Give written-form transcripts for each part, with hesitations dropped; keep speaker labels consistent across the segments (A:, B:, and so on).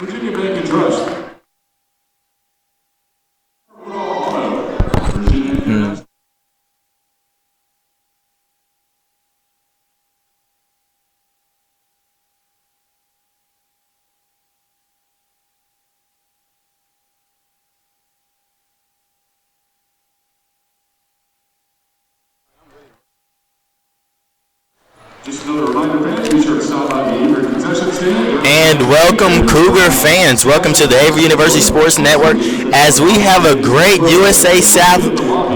A: Virginia Bank and Trust. Just another reminder, fans, be sure to stop by the Averett concession stand.
B: And welcome, Cougar fans. Welcome to the Averett University Sports Network as we have a great USA South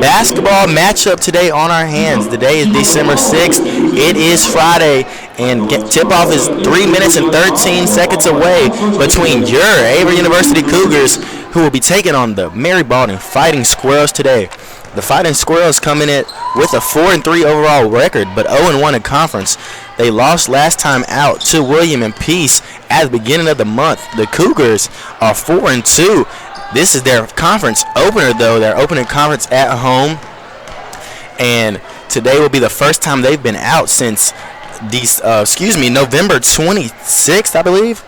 B: basketball matchup today on our hands. Today is December 6th. It is Friday, and tip-off is 3 minutes and 13 seconds away between your Averett University Cougars, who will be taking on the Mary Baldwin Fighting Squirrels today. The Fighting Squirrels coming in with a 4-3 overall record, but 0-1 in conference. They lost last time out to William and Peace at the beginning of the month. The Cougars are 4-2. This is their conference opener, though. They're opening conference at home, and today will be the first time they've been out since November 26th, I believe.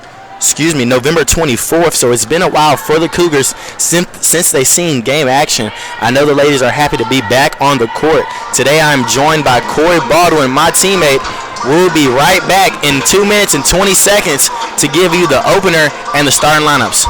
B: November 24th. So it's been a while for the Cougars since they've seen game action. I know the ladies are happy to be back on the court. Today I'm joined by Corey Baldwin, my teammate. We'll be right back in 2 minutes and 20 seconds to give you the opener and the starting lineups.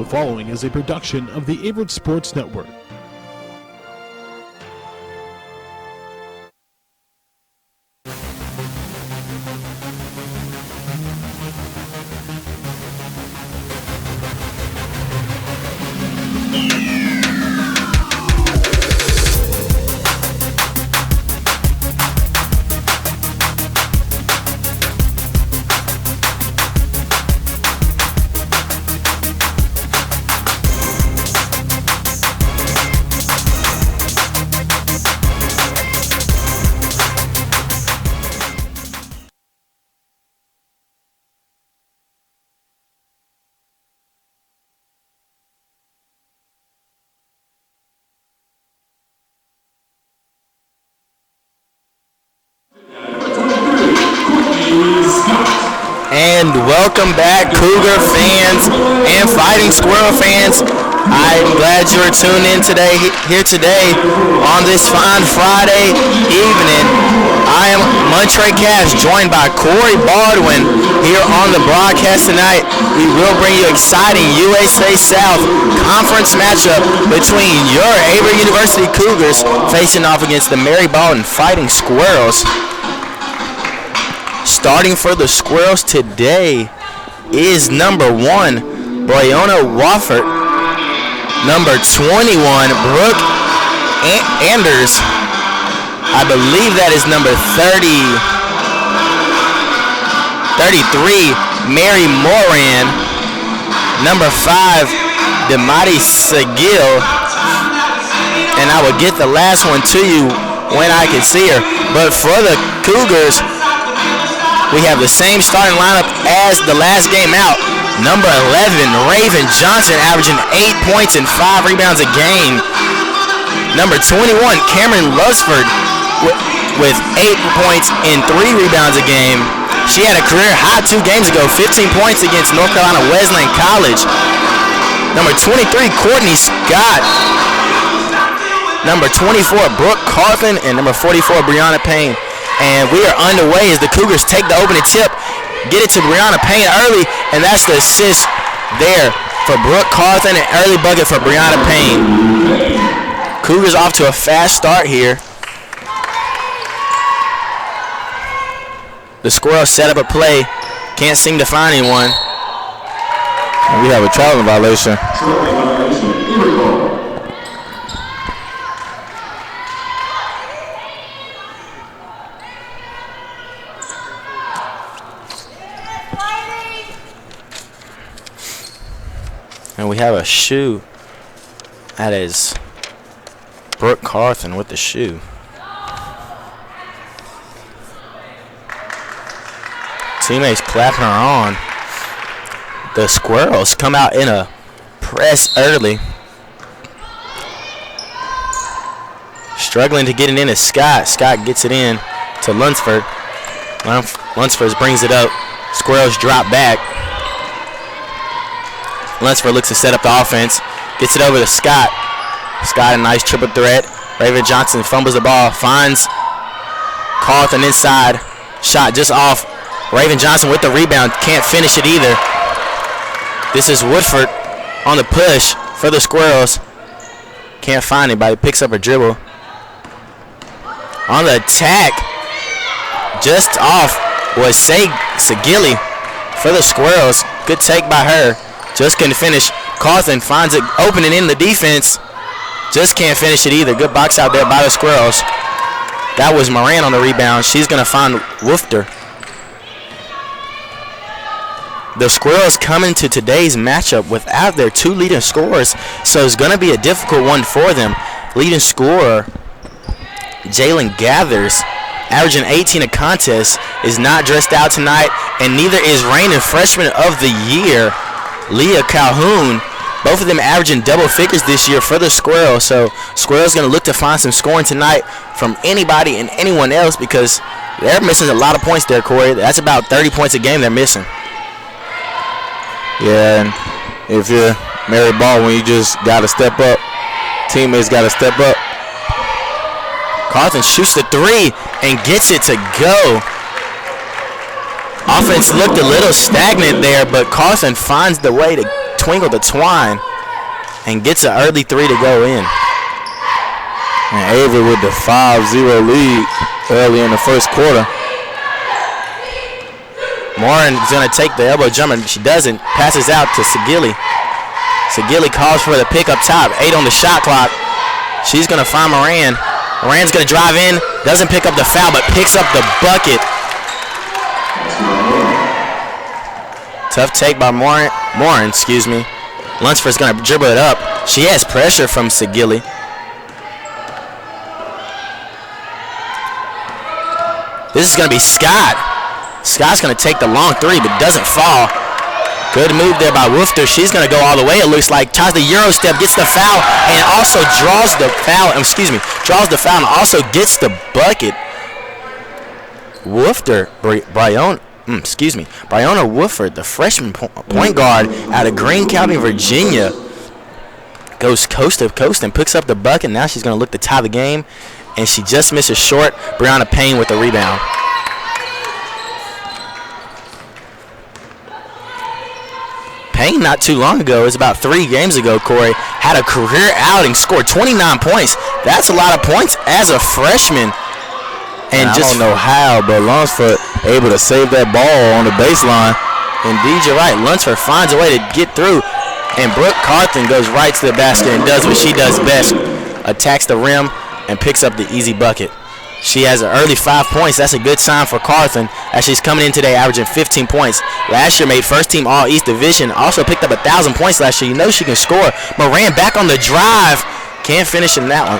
C: following is a production of the Averett Sports Network.
B: And welcome back, Cougar fans and Fighting Squirrel fans. I'm glad you're tuned in here today on this fine Friday evening. I am Montre Cash, joined by Corey Baldwin here on the broadcast tonight. We will bring you exciting USA South Conference matchup between your Averett University Cougars facing off against the Mary Baldwin Fighting Squirrels. Starting for the Squirrels today is number 1, Brianna Wofford. Number 21, Brooke Anders. I believe that is number 33, Mary Moran. Number 5, Damati Seguil. And I will get the last one to you when I can see her. But for the Cougars, we have the same starting lineup as the last game out. Number 11, Raven Johnson, averaging 8 points and 5 rebounds a game. Number 21, Cameron Lusford with 8 points and 3 rebounds a game. She had a career high 2 games ago, 15 points against North Carolina Wesleyan College. Number 23, Courtney Scott. Number 24, Brooke Carthen, and number 44, Brianna Payne. And we are underway as the Cougars take the opening tip, get it to Brianna Payne early, and that's the assist there for Brooke Carthen, an early bucket for Brianna Payne. Cougars off to a fast start here. The Squirrels set up a play, can't seem to find anyone.
D: And we have a traveling violation.
B: And we have a shoe. That is Brooke Carthen with the shoe. Teammates clapping her on. The Squirrels come out in a press early. Struggling to get it in to Scott. Scott gets it in to Lunsford. Lunsford brings it up. Squirrels drop back. Lunsford looks to set up the offense. Gets it over to Scott. Scott, a nice triple threat. Raven Johnson fumbles the ball. Finds Carlton inside. Shot just off. Raven Johnson with the rebound. Can't finish it either. This is Woodford on the push for the Squirrels. Can't find anybody. Picks up a dribble. On the attack. Just off was Sagili for the Squirrels. Good take by her. Just couldn't finish. Carthen finds it opening in the defense. Just can't finish it either. Good box out there by the Squirrels. That was Moran on the rebound. She's going to find Woofter. The Squirrels come into today's matchup without their 2 leading scorers, so it's going to be a difficult one for them. Leading scorer, Jalen Gathers, averaging 18 a contest, is not dressed out tonight, and neither is reigning freshman of the year, Leah Calhoun. Both of them averaging double figures this year for the Squirrels. So Squirrels going to look to find some scoring tonight from anybody and anyone else because they're missing a lot of points there, Corey. That's about 30 points a game they're missing.
D: Yeah, and if you're Mary Baldwin, you just got to step up. Teammates got to step up.
B: Carlton shoots the 3 and gets it to go. Offense looked a little stagnant there, but Carlton finds the way to Twinkle the Twine and gets an early three to go in.
D: And Averett with the 5-0 lead early in the first quarter.
B: Morin is going to take the elbow jumper. She doesn't. Passes out to Sagili. Sagili calls for the pick up top. 8 on the shot clock. She's going to find Moran. Moran's going to drive in. Doesn't pick up the foul, but picks up the bucket. Tough take by Morin. Lunsford's going to dribble it up. She has pressure from Sagili. This is going to be Scott. Scott's going to take the long three, but doesn't fall. Good move there by Woofter. She's going to go all the way, it looks like. Tries the Euro step, gets the foul, and also draws the foul. Draws the foul and also gets the bucket. Woofter, Bryona Wooford, the freshman point guard out of Greene County, Virginia, goes coast to coast and picks up the bucket. Now she's going to look to tie the game, and she just misses short. Brianna Payne with the rebound. Payne, not too long ago, it was about 3 games ago, Corey, had a career outing, scored 29 points. That's a lot of points as a freshman. And
D: I don't know how, but Lunsford able to save that ball on the baseline.
B: Indeed, you're right. Lunsford finds a way to get through, and Brooke Carthen goes right to the basket and does what she does best. Attacks the rim and picks up the easy bucket. She has an early 5 points. That's a good sign for Carthen as she's coming in today averaging 15 points. Last year made first team All-East Division. Also picked up 1,000 points last year. You know she can score. Moran back on the drive. Can't finish in that one.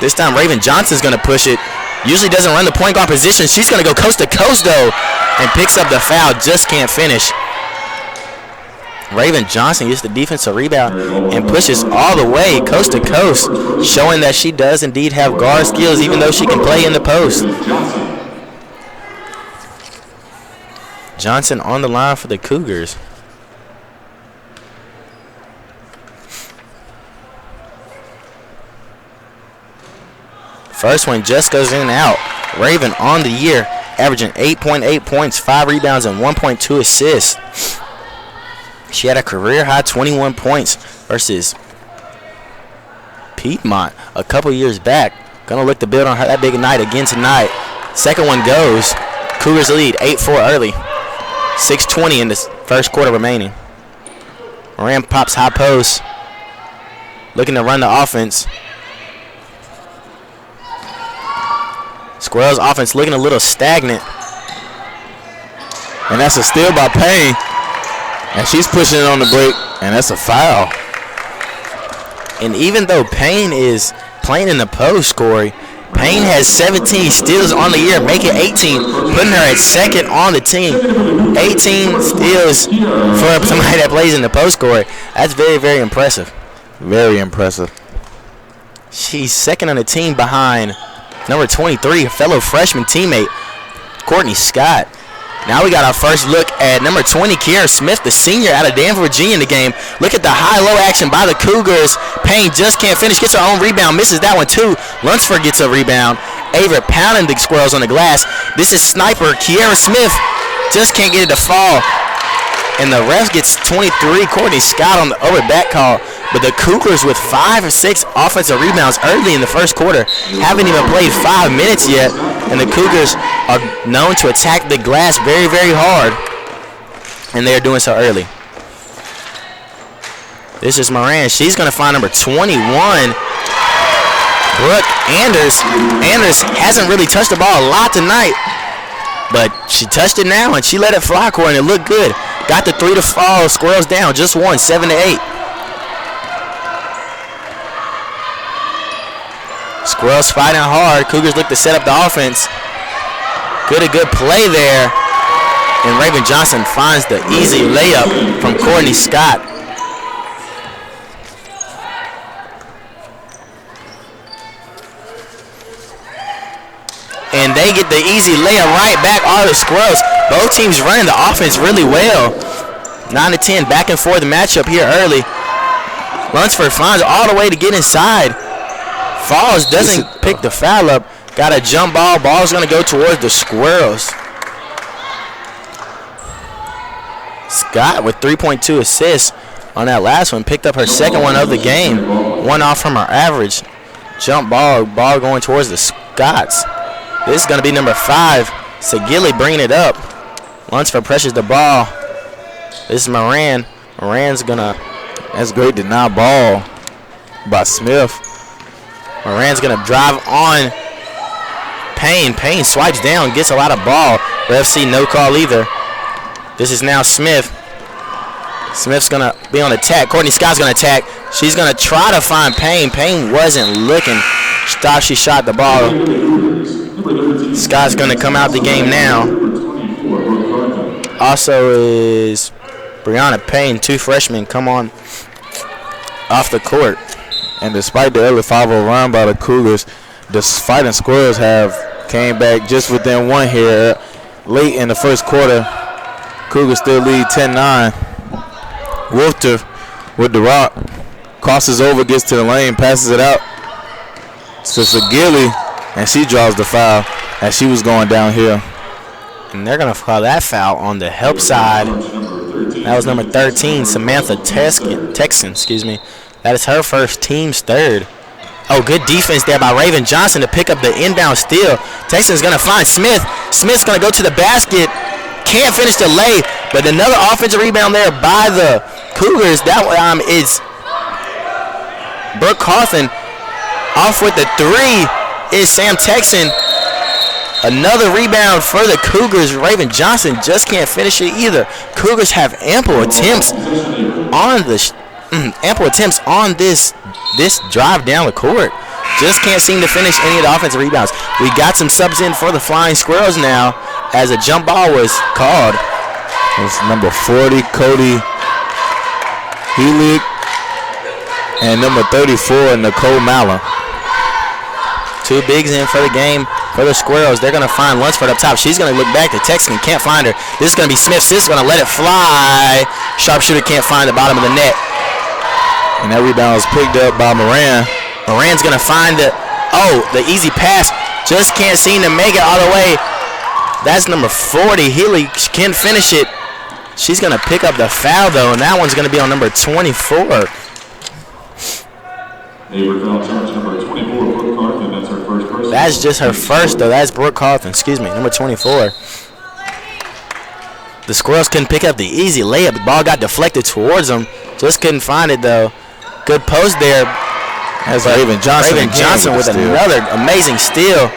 B: This time Raven Johnson's going to push it. Usually doesn't run the point guard position. She's going to go coast to coast though and picks up the foul. Just can't finish. Raven Johnson gets the defensive rebound and pushes all the way coast to coast, showing that she does indeed have guard skills even though she can play in the post. Johnson on the line for the Cougars. First one just goes in and out. Raven on the year, averaging 8.8 points, 5 rebounds, and 1.2 assists. She had a career-high 21 points versus Piedmont a couple years back. Gonna look to build on her that big night again tonight. Second one goes. Cougars lead 8-4 early. 6:20 in this first quarter remaining. Moran pops high post. Looking to run the offense. Squirrels offense looking a little stagnant.
D: And that's a steal by Payne. And she's pushing it on the break, and that's a foul.
B: And even though Payne is playing in the post, Corey, Payne has 17 steals on the year, making 18, putting her at second on the team. 18 steals for somebody that plays in the post, Corey. That's very, very impressive.
D: Very impressive.
B: She's second on the team behind number 23, fellow freshman teammate, Courtney Scott. Now we got our first look at number 20, Kiera Smith, the senior out of Danville, Virginia in the game. Look at the high-low action by the Cougars. Payne just can't finish, gets her own rebound, misses that one too. Lunsford gets a rebound. Averett pounding the Squirrels on the glass. This is sniper Kiera Smith, just can't get it to fall. And the ref gets 23, Courtney Scott on the over back call. But the Cougars with 5 or 6 offensive rebounds early in the first quarter. Haven't even played 5 minutes yet. And the Cougars are known to attack the glass very, very hard. And they are doing so early. This is Moran. She's going to find number 21, Brooke Anders. Anders hasn't really touched the ball a lot tonight. But she touched it now, and she let it fly, Corey, and it looked good. Got the 3 to fall. Squirrels down. Just one, 7-8. Squirrels fighting hard. Cougars look to set up the offense. Good play there. And Raven Johnson finds the easy layup from Courtney Scott. And they get the easy layup right back all the Squirrels. Both teams running the offense really well. 9-10 back and forth matchup here early. Lunsford finds all the way to get inside. Falls doesn't pick the foul up. Got a jump ball. Ball's going to go towards the Squirrels. Scott with 3.2 assists on that last one. Picked up her second one of the game. One off from her average. Jump ball going towards the Scots. This is going to be number 5. Sagili bringing it up. Lunsford pressures the ball. This is Moran. Moran's going to...
D: That's great deny ball by Smith.
B: Moran's going to drive on Payne. Payne swipes down, gets a lot of ball. Ref see no call either. This is now Smith. Smith's going to be on attack. Courtney Scott's going to attack. She's going to try to find Payne. Payne wasn't looking. She shot the ball. Scott's going to come out the game now. Also is Brianna Payne. 2 freshmen come on off the court.
D: And despite the early 5-0 run by the Cougars, the Fighting Squirrels have came back just within 1 here. Late in the first quarter, Cougars still lead 10-9. Wolfter with the rock. Crosses over, gets to the lane, passes it out to Sagili, and she draws the foul as she was going downhill.
B: And they're going to call that foul on the help side. That was number 13, Samantha Texan, excuse me. That is her first, team's third. Oh, good defense there by Raven Johnson to pick up the inbound steal. Texan's going to find Smith. Smith's going to go to the basket. Can't finish the lay, but another offensive rebound there by the Cougars. That is Brooke Carthen. Off with the 3 is Sam Texan. Another rebound for the Cougars. Raven Johnson just can't finish it either. Cougars have ample attempts on this drive down the court. Just can't seem to finish any of the offensive rebounds. We got some subs in for the Flying Squirrels now as a jump ball was called.
D: It's number 40, Cody Helig, and number 34, Nicole Mallon.
B: 2 bigs in for the game for the Squirrels. They're going to find Lunsford up top. She's going to look back to Texan. Can't find her. This is going to be Smith. Smith's going to let it fly. Sharpshooter can't find the bottom of the net.
D: And that rebound was picked up by Moran.
B: Moran's going to find the easy pass. Just can't seem to make it all the way. That's number 40. Healy can finish it. She's going to pick up the foul, though, and that one's going to be on number 24. That's just her first, though. That's Brooke Carthen, excuse me, number 24. The Squirrels couldn't pick up the easy layup. The ball got deflected towards them. Just couldn't find it, though. Good post there.
D: That's Raven Johnson.
B: Raven Johnson with another amazing steal.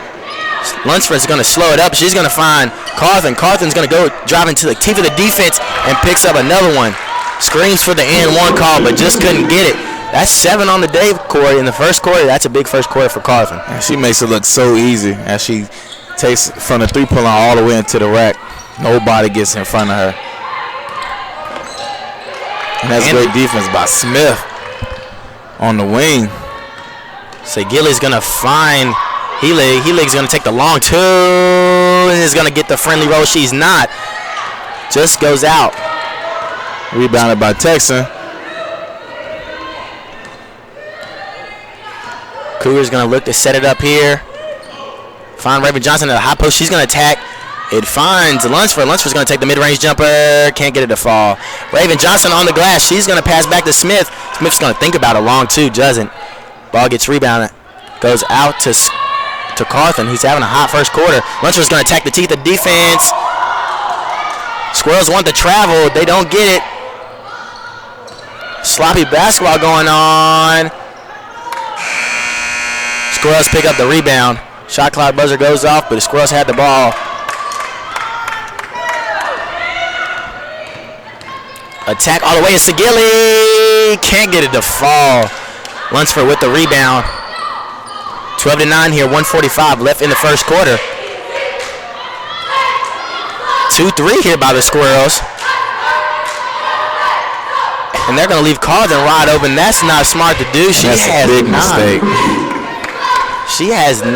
B: Lunsford's going to slow it up. She's going to find Carthen. Carthen's going to go driving to the teeth of the defense and picks up another one. Screams for the and 1 call, but just couldn't get it. That's 7 on the day, Corey. In the first quarter, that's a big first quarter for Carthen.
D: And she makes it look so easy as she takes from the 3-point line all the way into the rack. Nobody gets in front of her. And that's great defense by Smith on the wing.
B: Sagili's going to find Helig. Helig's going to take the long 2 and is going to get the friendly roll. She's not. Just goes out.
D: Rebounded by Texan.
B: Cougars going to look to set it up here. Find Raven Johnson at the high post. She's going to attack. It finds Lunsford. Lunsford's going to take the mid-range jumper. Can't get it to fall. Raven Johnson on the glass. She's going to pass back to Smith. Smith's going to think about a long 2. Doesn't. Ball gets rebounded. Goes out to Carthen, who's having a hot first quarter. Lunsford's going to attack the teeth of defense. Squirrels want to travel. They don't get it. Sloppy basketball going on. Squirrels pick up the rebound. Shot clock buzzer goes off, but the Squirrels had the ball. Attack all the way to Sagili. Can't get it to fall. Lunsford with the rebound. 12-9 here, 1:45 left in the first quarter. 2-3 here by the Squirrels. And they're going to leave Carthen wide open. That's not smart to do.
D: That's a big mistake.
B: She has 9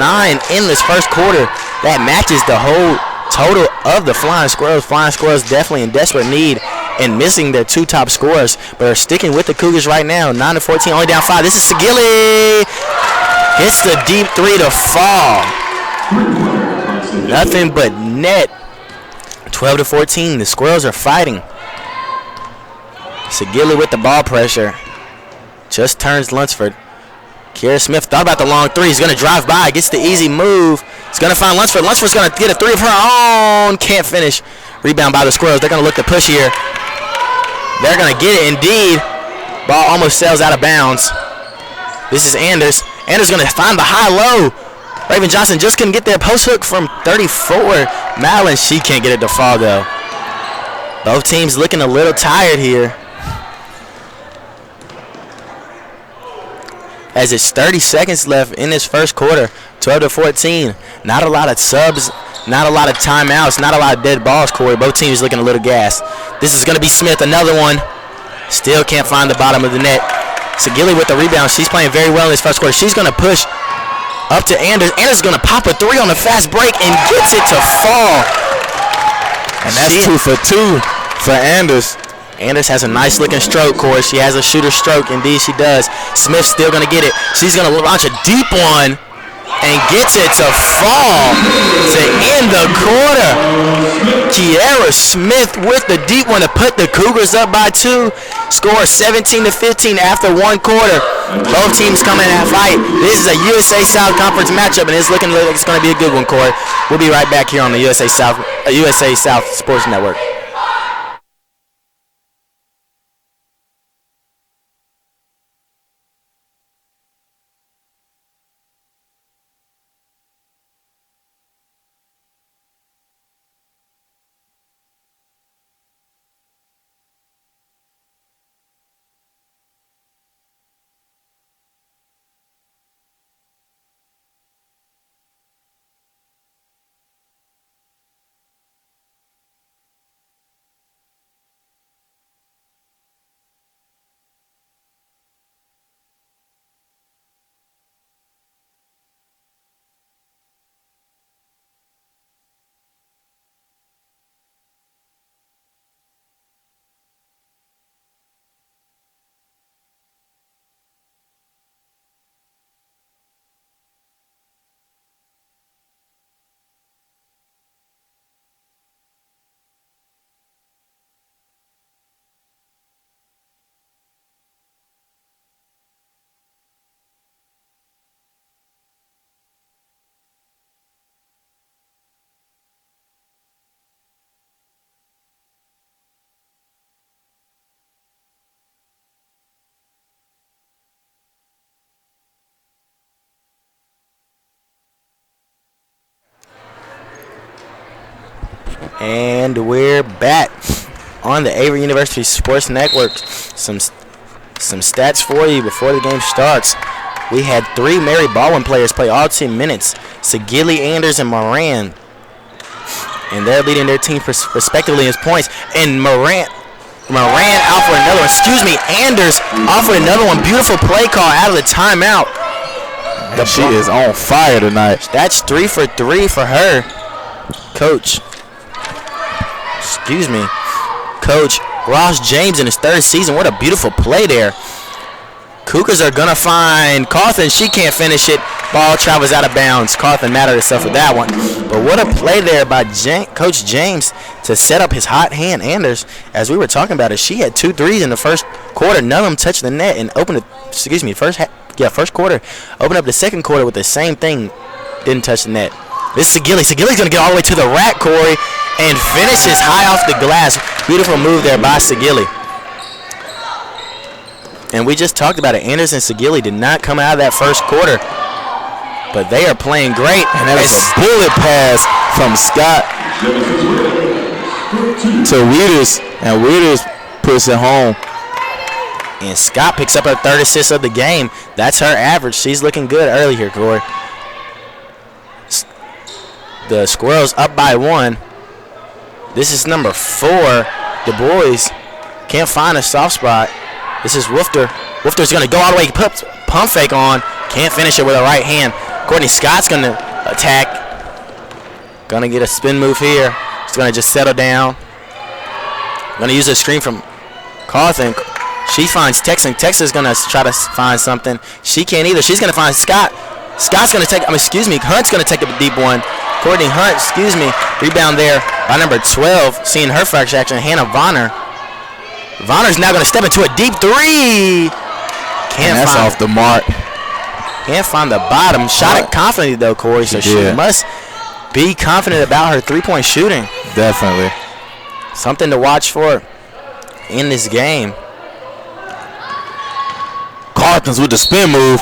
B: in this first quarter. That matches the whole total of the Flying Squirrels. Flying Squirrels definitely in desperate need and missing their 2 top scorers, but are sticking with the Cougars right now. 9-14, only down 5. This is Sagili. Hits the deep 3 to fall. Nothing but net. 12-14. The Squirrels are fighting. Segilli with the ball pressure. Just turns Lunsford. Kiera Smith thought about the long three. He's going to drive by. Gets the easy move. He's going to find Lunsford. Lunsford's going to get a three of her own. Can't finish. Rebound by the Squirrels. They're going to look to push here. They're going to get it indeed. Ball almost sails out of bounds. This is Anders. Anders going to find the high-low. Raven Johnson just couldn't get there. Post hook from 34. Madeline, she can't get it to fall, though. Both teams looking a little tired here. As it's 30 seconds left in this first quarter, 12-14. Not a lot of subs, not a lot of timeouts, not a lot of dead balls, Corey. Both teams looking a little gassed. This is going to be Smith, another one. Still can't find the bottom of the net. Segilli with the rebound. She's playing very well in this first quarter. She's going to push up to Anders. Anders is going to pop a three on the fast break and gets it to fall.
D: And that's 2 for 2 for Anders.
B: Anders has a nice looking stroke, Corey. She has a shooter stroke. Indeed, she does. Smith's still going to get it. She's going to launch a deep one and gets it to fall to end the quarter. Kiera Smith with the deep one to put the Cougars up by 2. Score 17-15 after one quarter. Both teams coming at fight. This is a USA South Conference matchup, and it's looking like it's going to be a good one, Corey. We'll be right back here on the USA South Sports Network. And we're back on the Averett University Sports Network. Some stats for you before the game starts. We had 3 Mary Baldwin players play all 10 minutes. Segilli, Anders, and Moran. And they're leading their team respectively in points. And Moran offered another one. Anders offered another one. Beautiful play call out of the timeout.
D: She is on fire tonight.
B: That's 3 for 3 for her. Coach Ross James in his 3rd season. What a beautiful play there. Cougars are going to find Carthen. She can't finish it. Ball travels out of bounds. Carthen mad at herself with that one. But what a play there by Coach James to set up his hot hand, Anders. As we were talking about it, she had 2 threes in the first quarter. None of them touched the net and opened it. First quarter. Opened up the second quarter with the same thing. Didn't touch the net. This is Segilli. Segilli's going to get all the way to the rack, Corey, and finishes high off the glass. Beautiful move there by Segilli. And we just talked about it. Anders and Segilli did not come out of that first quarter, but they are playing great.
D: And that was a bullet pass from Scott to Weeders, and Weeders puts it home.
B: And Scott picks up her 3rd assist of the game. That's her average. She's looking good early here, Corey. The Squirrels up by 1. This is number 4. The boys can't find a soft spot. This is Wolfter. Wolfter's going to go all the way, pump fake on. Can't finish it with a right hand. Courtney Scott's going to attack. Going to get a spin move here. She's going to just settle down. Going to use a screen from Carthen. She finds Texan. Texas going to try to find something. She can't either. She's going to find Scott. Scott's going to take, Hunt's going to take a deep one. Courtney Hunt, rebound there by number 12. Seeing her fracture action, Hannah Vonner. Vonner's now going to step into a deep three.
D: And that's off the mark.
B: Can't find the bottom. Shot it confidently, though, Corey, so she must be confident about her three-point shooting.
D: Definitely.
B: Something to watch for in this game.
D: Carthens with the spin move,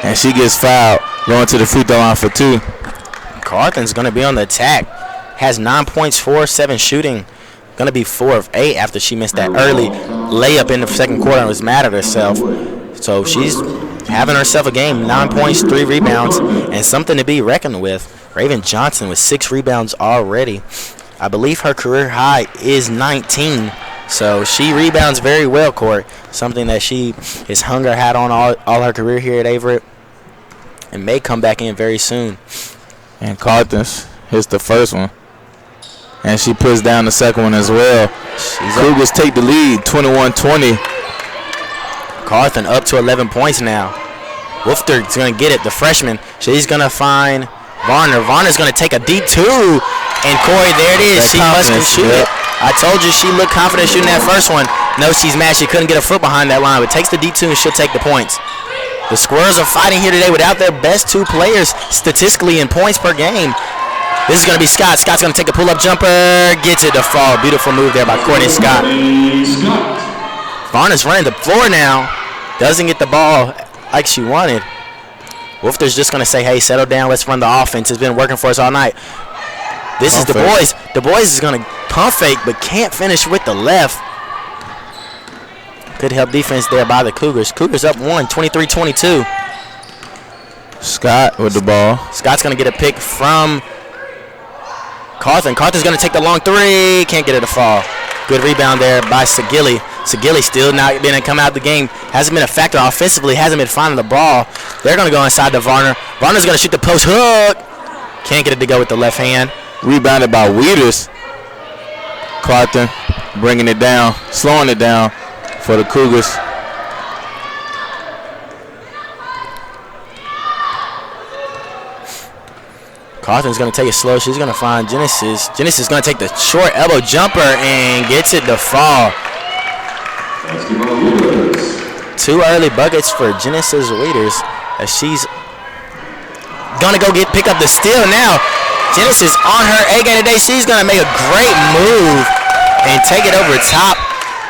D: and she gets fouled, going to the free throw line for 2.
B: Carthens going to be on the attack. Has 9 points, 4 of 7 shooting. Going to be 4 of 8 after she missed that early layup in the second quarter and was mad at herself. So she's having herself a game. 9 points, 3 rebounds, and something to be reckoned with. Raven Johnson with 6 rebounds already. I believe her career high is 19. So she rebounds very well, Court. Something that she has hung her hat on all her career here at Averett and may come back in very soon.
D: And Carthens hits the first one. And she puts down the second one as well. Cougars take the lead, 21-20.
B: Carthen up to 11 points now. Wolfter's going to get it, the freshman. She's going to find Varner. Varner's going to take a deep 2. And Corey, there it is. She must can shoot it. I told you she looked confident shooting that first one. No, she's mad. She couldn't get a foot behind that line, but takes the deep 2 and she'll take the points. The Squirrels are fighting here today without their best 2 players statistically in points per game. This is going to be Scott. Scott's going to take the pull-up jumper. Gets it to fall. Beautiful move there by Courtney Scott. Varner's running the floor now. Doesn't get the ball like she wanted. Wolfter's just going to say, hey, settle down. Let's run the offense. It's been working for us all night. This is the boys. The boys is going to pump fake, but can't finish with the left. Good help defense there by the Cougars. Cougars up 1, 23-22.
D: Scott with the ball.
B: Scott's going to get a pick from Carthen. Carthen's going to take the long 3. Can't get it to fall. Good rebound there by Sagilli. Sagilli still not been to come out of the game. Hasn't been a factor offensively. Hasn't been finding the ball. They're going to go inside to Varner. Varner's going to shoot the post hook. Can't get it to go with the left hand.
D: Rebounded by Wieters. Carthen bringing it down, slowing it down for the Cougars.
B: Carthen's going to take it slow. She's going to find Genesis. Genesis is going to take the short elbow jumper and gets it to fall. 2 early buckets for Genesis Wieters as she's going to go pick up the steal now. Genesis on her A game today. She's going to make a great move and take it over top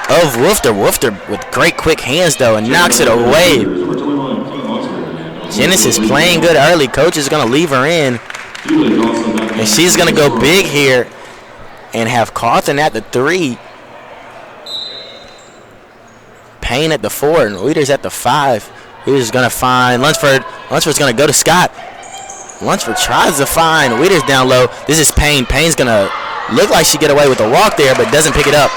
B: of Wolfter. Wolfter with great quick hands, though, and knocks it away. Genesis playing good early. Coach is going to leave her in. And she's going to go big here and have Carthen at the 3. Payne at the 4 and Wieters at the 5. Wieters is going to find Lunsford. Lunsford's going to go to Scott. Lunsford tries to find Wieters down low. This is Payne. Payne's going to look like she get away with a walk there, but doesn't pick it up.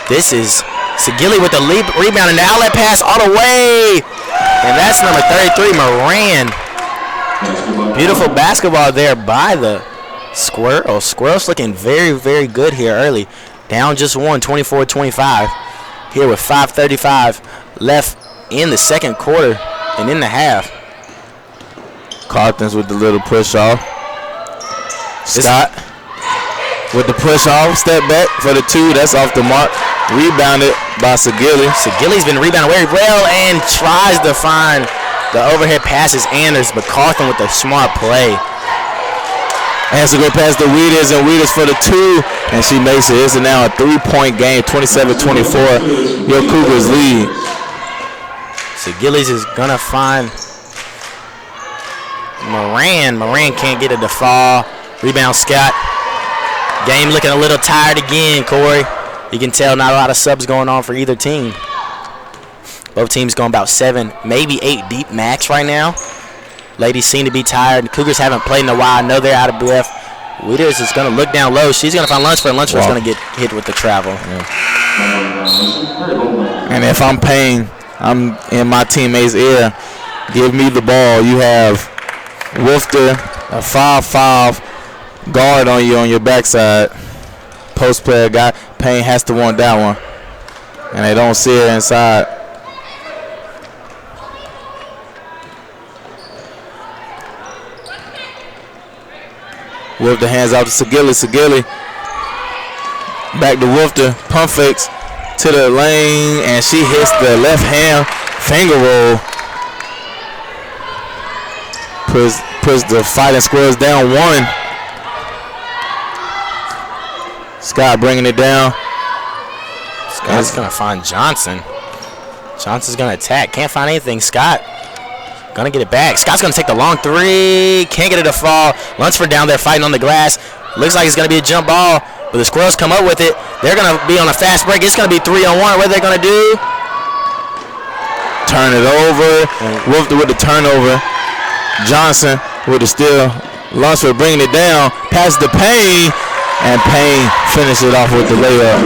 B: This is Sagilli with the rebound and the outlet pass all the way. And that's number 33, Moran. Beautiful basketball there by the Squirrels. Squirrels looking very, very good here early. Down just 1, 24-25. Here with 5:35 left in the second quarter and in the half.
D: Carthens with the little push off. Scott with the push off. Step back for the 2. That's off the mark. Rebounded by Sagilli.
B: Sagilli's been rebounding very well and tries to find the overhead passes Anders, but Carthen with a smart play.
D: Has to go past the Wieters, and Wieters for the 2, and she makes it. It's now a 3-point game, 27-24. Your Cougars lead.
B: Sagilli's is going to find Moran. Moran can't get it to fall. Rebound Scott. Game looking a little tired again, Corey. You can tell not a lot of subs going on for either team. Both teams going about 7, maybe 8 deep max right now. Ladies seem to be tired. The Cougars haven't played in a while. I know they're out of breath. Wieters is going to look down low. She's going to find Lunsford. Lunsford's going to get hit with the travel.
D: Yeah. And if I'm Payne, I'm in my teammate's ear. Give me the ball. You have Wolfter, a 5'5" guard on you on your backside. Post player guy. Payne has to want that one. And they don't see her inside. Wolfter hands out to Sagilli. Sagilli back to Wolfter. Pump fakes. to the lane, and she hits the left hand finger roll. Puts the Fighting Squirrels down 1. Scott bringing it down.
B: Scott's going to find Johnson. Johnson's going to attack. Can't find anything. Scott going to get it back. Scott's going to take the long 3. Can't get it to fall. Lunsford down there fighting on the glass. Looks like it's going to be a jump ball, but the Squirrels come up with it. They're going to be on a fast break. It's going to be 3-on-1. What are they going to do?
D: Turn it over. Wolf with the turnover. Johnson with the steal. Lunsford bringing it down. Passes to Payne. And Payne finishes it off with the layup.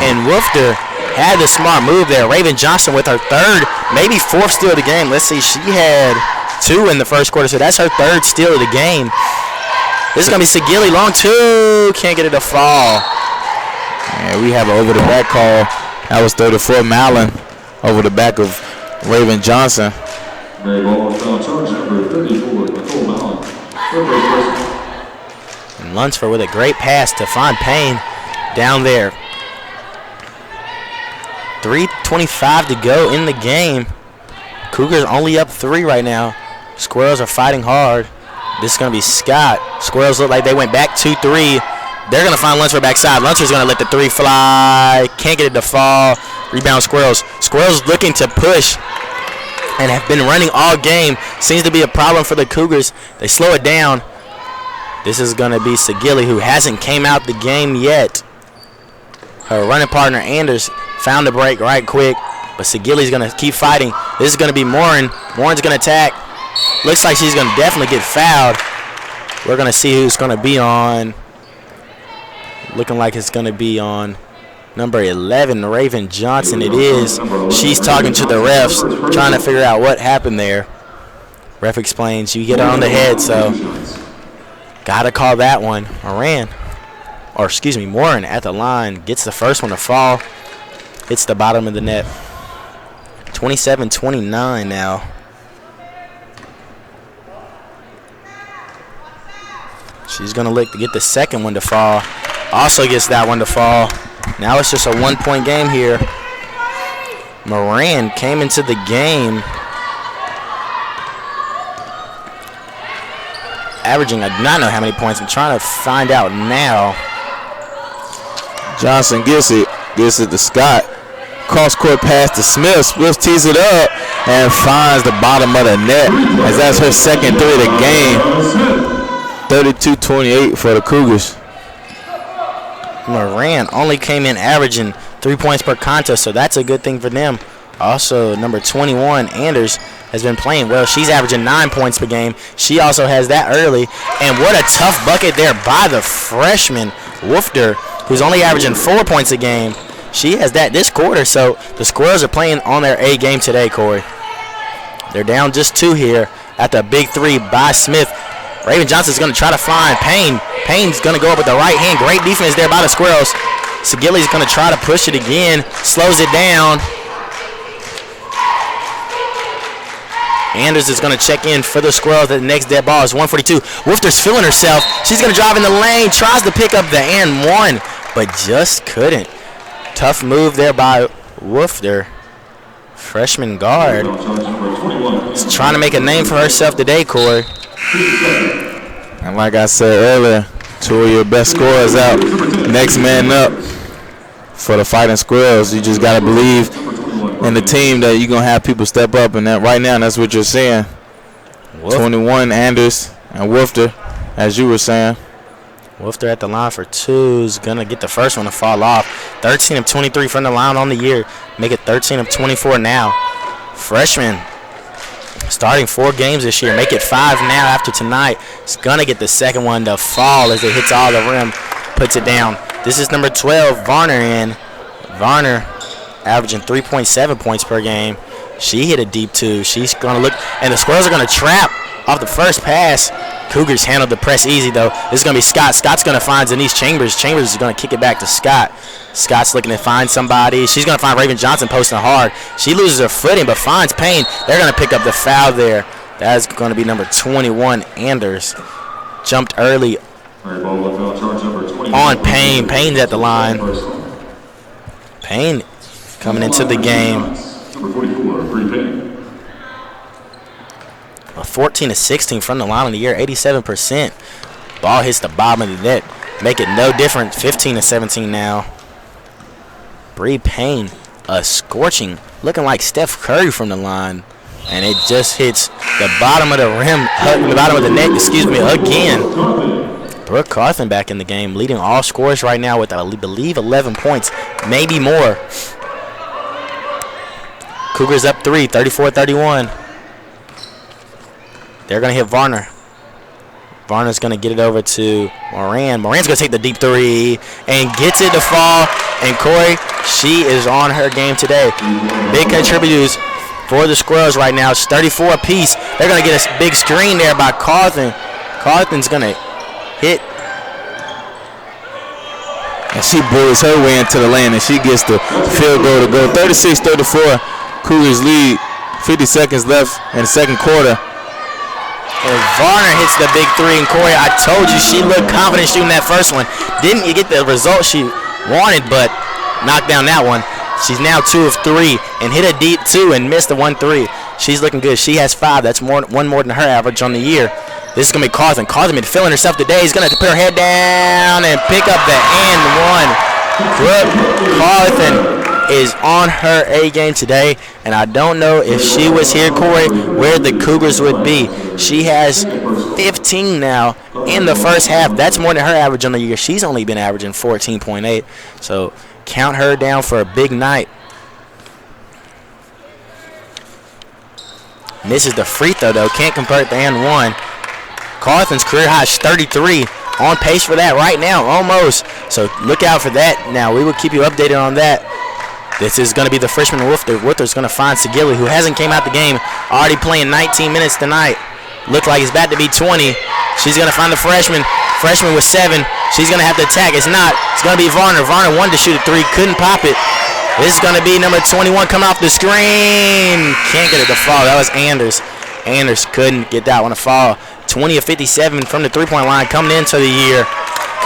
B: And Wolfter had the smart move there. Raven Johnson with her 3rd, maybe 4th steal of the game. Let's see, she had 2 in the first quarter, so that's her 3rd steal of the game. This is going to be Segili, long 2. Can't get it to fall.
D: And we have an over-the-back call. That was 34 Mallon over the back of Raven Johnson.
B: And Lunsford with a great pass to find Payne down there. 3:25 to go in the game. Cougars only up 3 right now. Squirrels are fighting hard. This is going to be Scott. Squirrels look like they went back 2-3. They're going to find Lunsford backside. Lunsford's going to let the 3 fly. Can't get it to fall. Rebound Squirrels. Squirrels looking to push and have been running all game. Seems to be a problem for the Cougars. They slow it down. This is going to be Segili, who hasn't came out the game yet. Her running partner, Anders, found the break right quick, but Segili's going to keep fighting. This is going to be Morin. Morin's going to attack. Looks like she's going to definitely get fouled. We're going to see who's going to be on. Looking like it's going to be on number 11, Raven Johnson. It is. She's talking to the refs, trying to figure out what happened there. Ref explains, you get her on the head, so got to call that one. Morin at the line gets the first one to fall. Hits the bottom of the net. 27-29 now. She's going to look to get the second one to fall. Also gets that one to fall. Now it's just a 1-point game here. Moran came into the game averaging, I do not know how many points. I'm trying to find out now.
D: Johnson gets it to Scott. Cross-court pass to Smith. Smith tees it up and finds the bottom of the net, as that's her second 3 of the game. 32-28 for the Cougars.
B: Moran only came in averaging 3 points per contest, so that's a good thing for them. Also, number 21, Anders, has been playing well. She's averaging 9 points per game. She also has that early. And what a tough bucket there by the freshman, Wolfter, who's only averaging 4 points a game. She has that this quarter, so the Squirrels are playing on their A game today, Corey. They're down just 2 here at the big 3 by Smith. Raven Johnson's going to try to find Payne. Payne's going to go up with the right hand. Great defense there by the Squirrels. Segili's going to try to push it again. Slows it down. Anders is going to check in for the Squirrels. The next dead ball is 142. Wolfter's feeling herself. She's going to drive in the lane. Tries to pick up the and one, but just couldn't. Tough move there by Wolfter. Freshman guard. Is trying to make a name for herself today, Corey.
D: And like I said earlier, 2 of your best scorers out. Next man up for the Fighting Squirrels. You just got to believe in the team that you're going to have people step up. And that right now, that's what you're seeing. 21, Anders and Wolfter, as you were saying.
B: Wolfter at the line for 2 is going to get the first one to fall off. 13 of 23 from the line on the year. Make it 13 of 24 now. Freshman starting 4 games this year. Make it 5 now after tonight. It's going to get the second one to fall as it hits all the rim. Puts it down. This is number 12, Varner in. Varner averaging 3.7 points per game. She hit a deep 2. She's going to look, and the Squirrels are going to trap off the first pass. Cougars handled the press easy, though. This is going to be Scott. Scott's going to find Denise Chambers. Chambers is going to kick it back to Scott. Scott's looking to find somebody. She's going to find Raven Johnson posting hard. She loses her footing, but finds Payne. They're going to pick up the foul there. That's going to be number 21, Anders. Jumped early on Payne. Payne's at the line. Payne coming into the game.
A: Number 44, Bree Payne.
B: A 14-16 from the line of the year, 87%. Ball hits the bottom of the net. Make it no different, 15-17 now. Bree Payne, a scorching, looking like Steph Curry from the line. And it just hits the bottom of the rim, the bottom of the net, again. Brooke Carthen back in the game, leading all scorers right now with, I believe, 11 points, maybe more. Cougars up 3, 34-31. They're going to hit Varner. Varner's going to get it over to Moran. Moran's going to take the deep three and gets it to fall. And Corey, she is on her game today. Big contributors for the Squirrels right now. It's 34 apiece. They're going to get a big screen there by Carthen. Carthen's going to hit.
D: And she bullies her way into the lane, and she gets the field goal to go. 36-34, Cougars lead. 50 seconds left in the second quarter.
B: And Varner hits the big three. And Corey, I told you she looked confident shooting that first one. Didn't you get the result she wanted, but knocked down that one. She's now 2 of 3 and hit a deep 2 and missed the 1-3. She's looking good. She has 5. That's one more than her average on the year. This is going to be Carthen. Carthen been feeling herself today. He's going to have to put her head down and pick up the and one. Brooke Carthen is on her A game today, and I don't know if she was here, Corey, where the Cougars would be. She has 15 now in the first half. That's more than her average on the year. She's only been averaging 14.8, so count her down for a big night. Misses the free throw, though. Can't convert the and one. Carthen's career high is 33. On pace for that right now, almost. So look out for that. Now, we will keep you updated on that. This is going to be the freshman Wolfter. Wolfter's going to find Segilli, who hasn't came out the game, already playing 19 minutes tonight. Look like he's about to be 20. She's going to find the freshman. Freshman with 7. She's going to have to attack. It's not. It's going to be Varner. Varner wanted to shoot a 3. Couldn't pop it. This is going to be number 21 coming off the screen. Can't get it to fall. That was Anders. Anders couldn't get that one to fall. 20 of 57 from the three-point line coming into the year.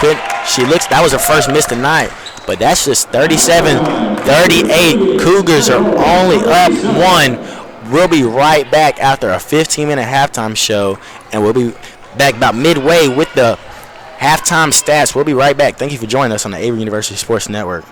B: That was her first miss tonight. But that's just 37-38. Cougars are only up 1. We'll be right back after a 15-minute halftime show, and we'll be back about midway with the halftime stats. We'll be right back. Thank you for joining us on the Averett University Sports Network.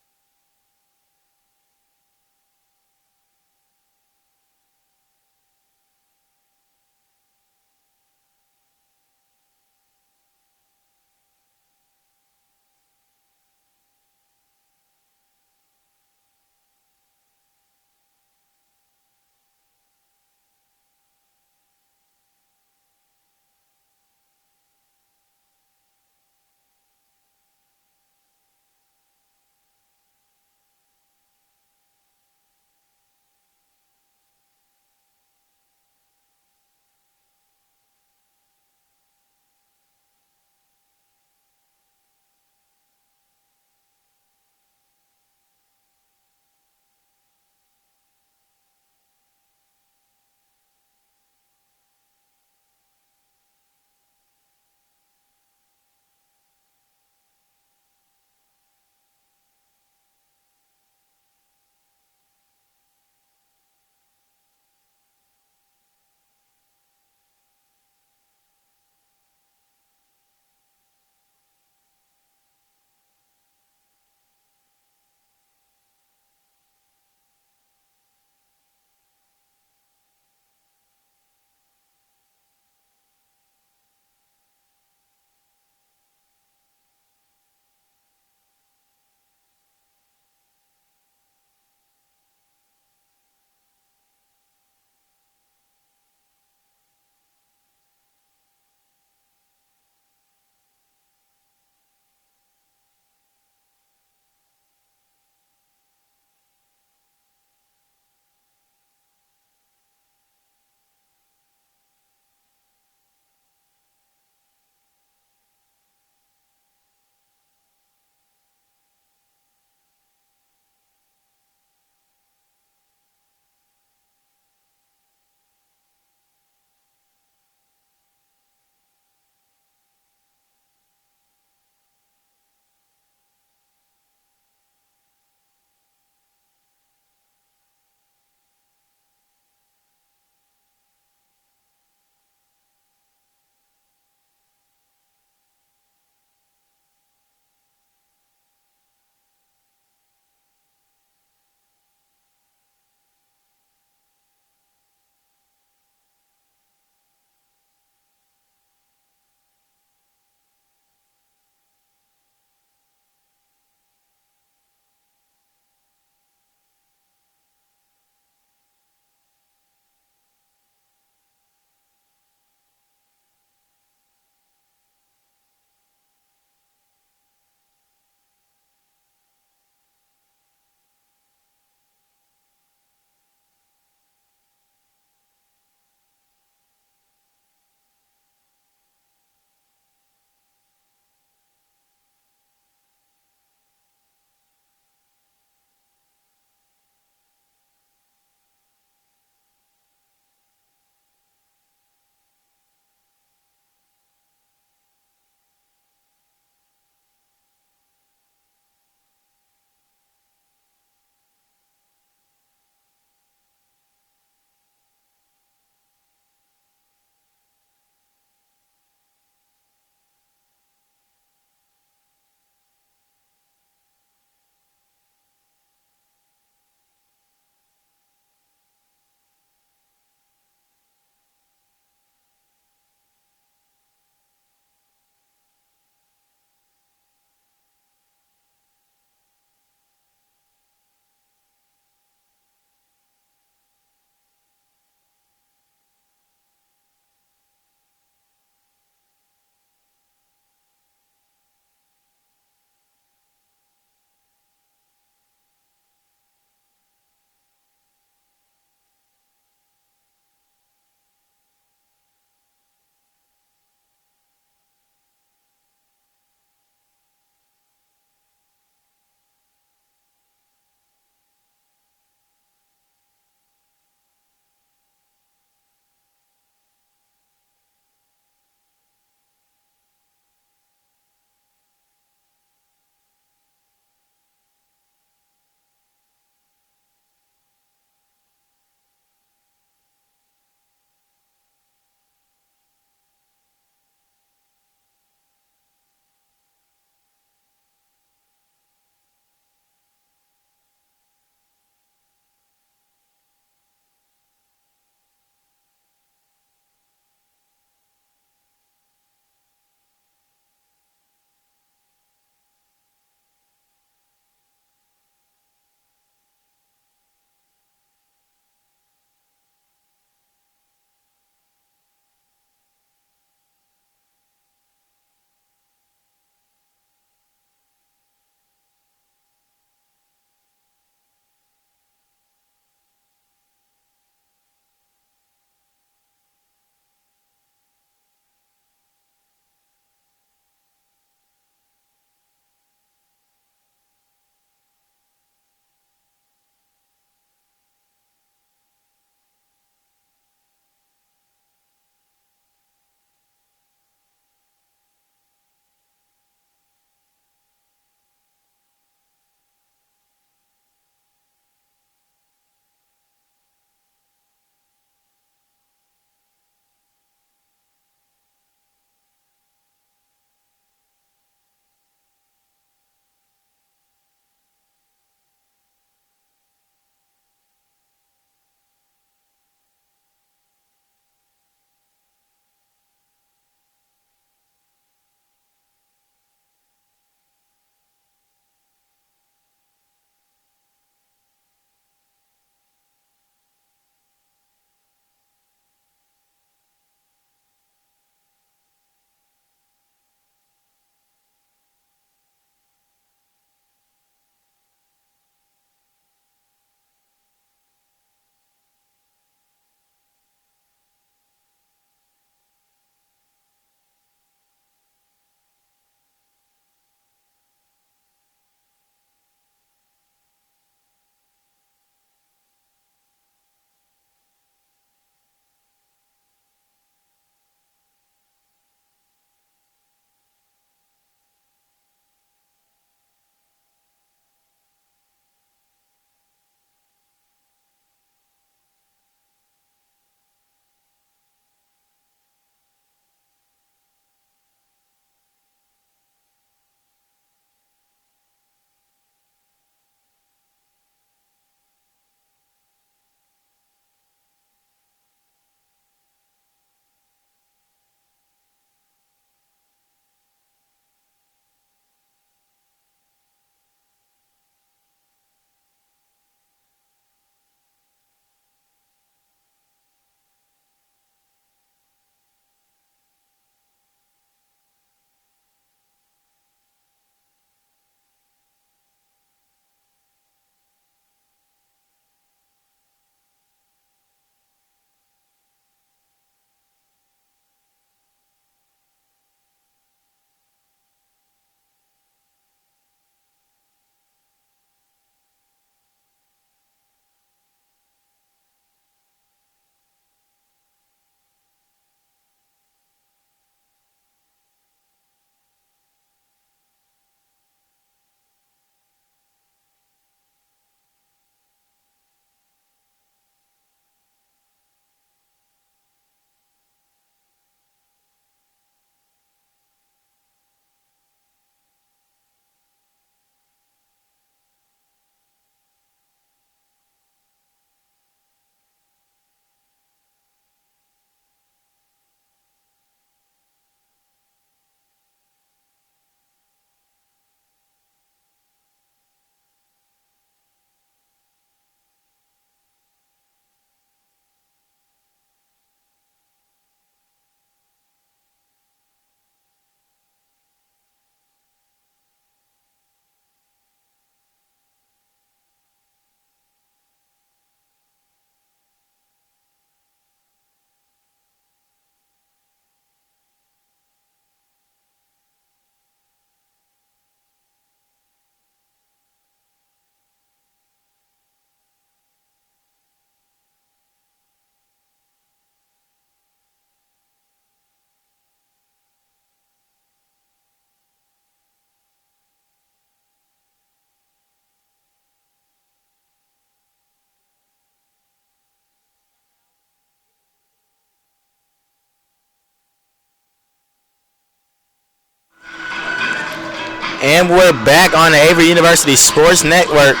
B: And we're back on the Averett University Sports Network.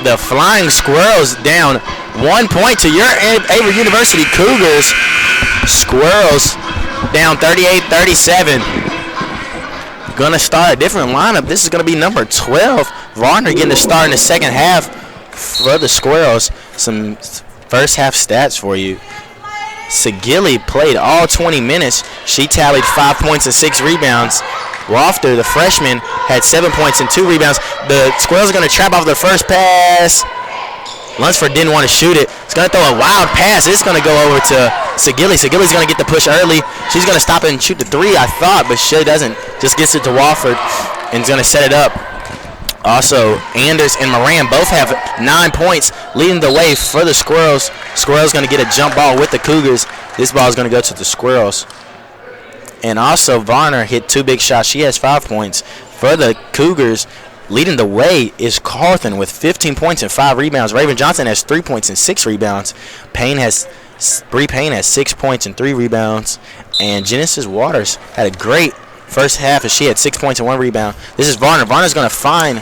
B: The Flying Squirrels down 1 point to your Averett University Cougars. Squirrels down 38-37. Gonna start a different lineup. This is gonna be number 12. Varner getting to start in the second half for the Squirrels. Some first half stats for you. Segilli played all 20 minutes. She tallied 5 points and 6 rebounds. Lofter, the freshman, had 7 points and 2 rebounds. The Squirrels are going to trap off their first pass. Lunsford didn't want to shoot it. It's going to throw a wild pass. It's going to go over to Segilli. Segilli's going to get the push early. She's going to stop and shoot the 3, I thought, but she doesn't. Just gets it to Wofford and is going to set it up. Also, Anders and Moran both have 9 points, leading the way for the Squirrels. Squirrels going to get a jump ball with the Cougars. This ball is going to go to the Squirrels. And also, Varner hit 2 big shots. She has 5 points. For the Cougars, leading the way is Carlton with 15 points and 5 rebounds. Raven Johnson has 3 points and 6 rebounds. Bree Payne has 6 points and 3 rebounds. And Genesis Waters had a great first half as she had 6 points and 1 rebound. This is Varner. Varner's going to find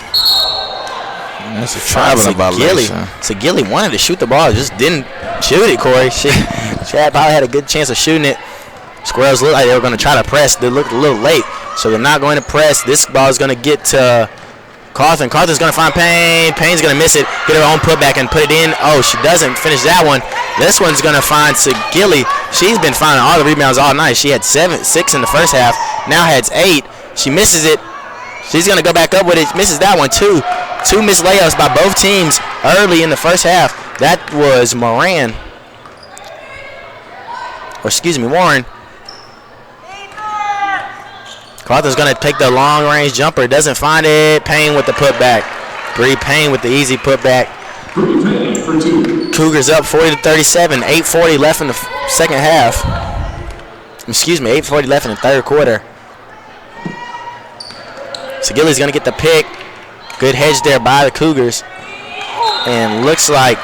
D: That's a traveling violation.
B: Segilli wanted to shoot the ball, just didn't shoot it, Corey. She probably had a good chance of shooting it. Squirrels looked like they were going to try to press. They looked a little late, so they're not going to press. This ball is going to get to Carlton. Carlton's going to find Payne. Payne's going to miss it, get her own putback and put it in. Oh, she doesn't finish that one. This one's going to find Segilli. She's been finding all the rebounds all night. She had 6 in the first half, now has 8. She misses it. She's going to go back up with it. Misses that one, too. 2 missed layups by both teams early in the first half. That was Warren. Carlton's going to take the long-range jumper. Doesn't find it. Payne with the putback. Bree Payne with the easy putback. Cougars up 40-37. 8:40 left in the second half. 8:40 left in the third quarter. Segilli's going to get the pick. Good hedge there by the Cougars. And looks like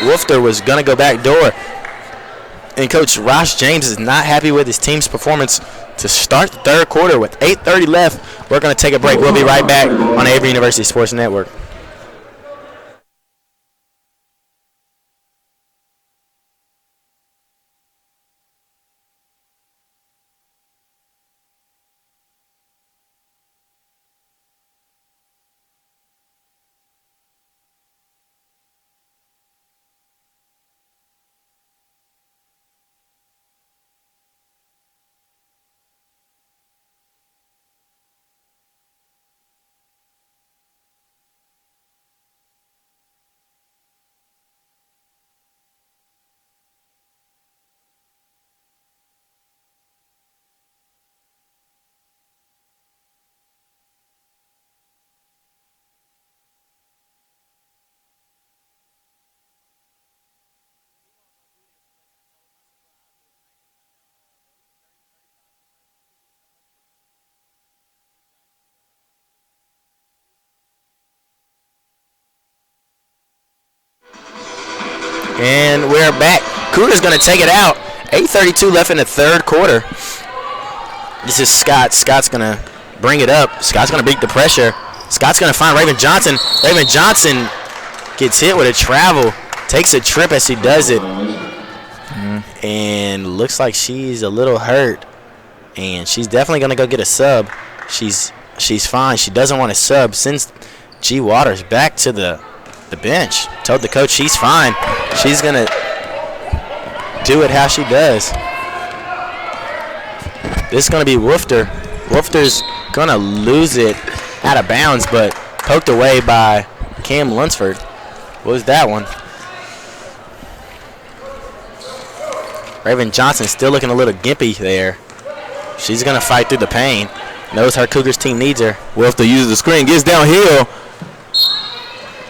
B: Wolfter was going to go back door. And Coach Ross James is not happy with his team's performance to start the third quarter with 8:30 left. We're going to take a break. We'll be right back on the Averett University Sports Network. And we're back. Cougars going to take it out. 8:32 left in the third quarter. This is Scott. Scott's going to bring it up. Scott's going to beat the pressure. Scott's going to find Raven Johnson. Raven Johnson gets hit with a travel. Takes a trip as she does it. And looks like she's a little hurt. And she's definitely going to go get a sub. She's fine. She doesn't want to sub. Sends G. Waters back to the bench. Told the coach she's fine. She's going to do it how she does. This is going to be Wolfter. Wolfter's going to lose it out of bounds, but poked away by Cam Lunsford. What was that one? Raven Johnson still looking a little gimpy there. She's going to fight through the pain. Knows her Cougars team needs her.
D: Wolfter uses the screen, gets downhill.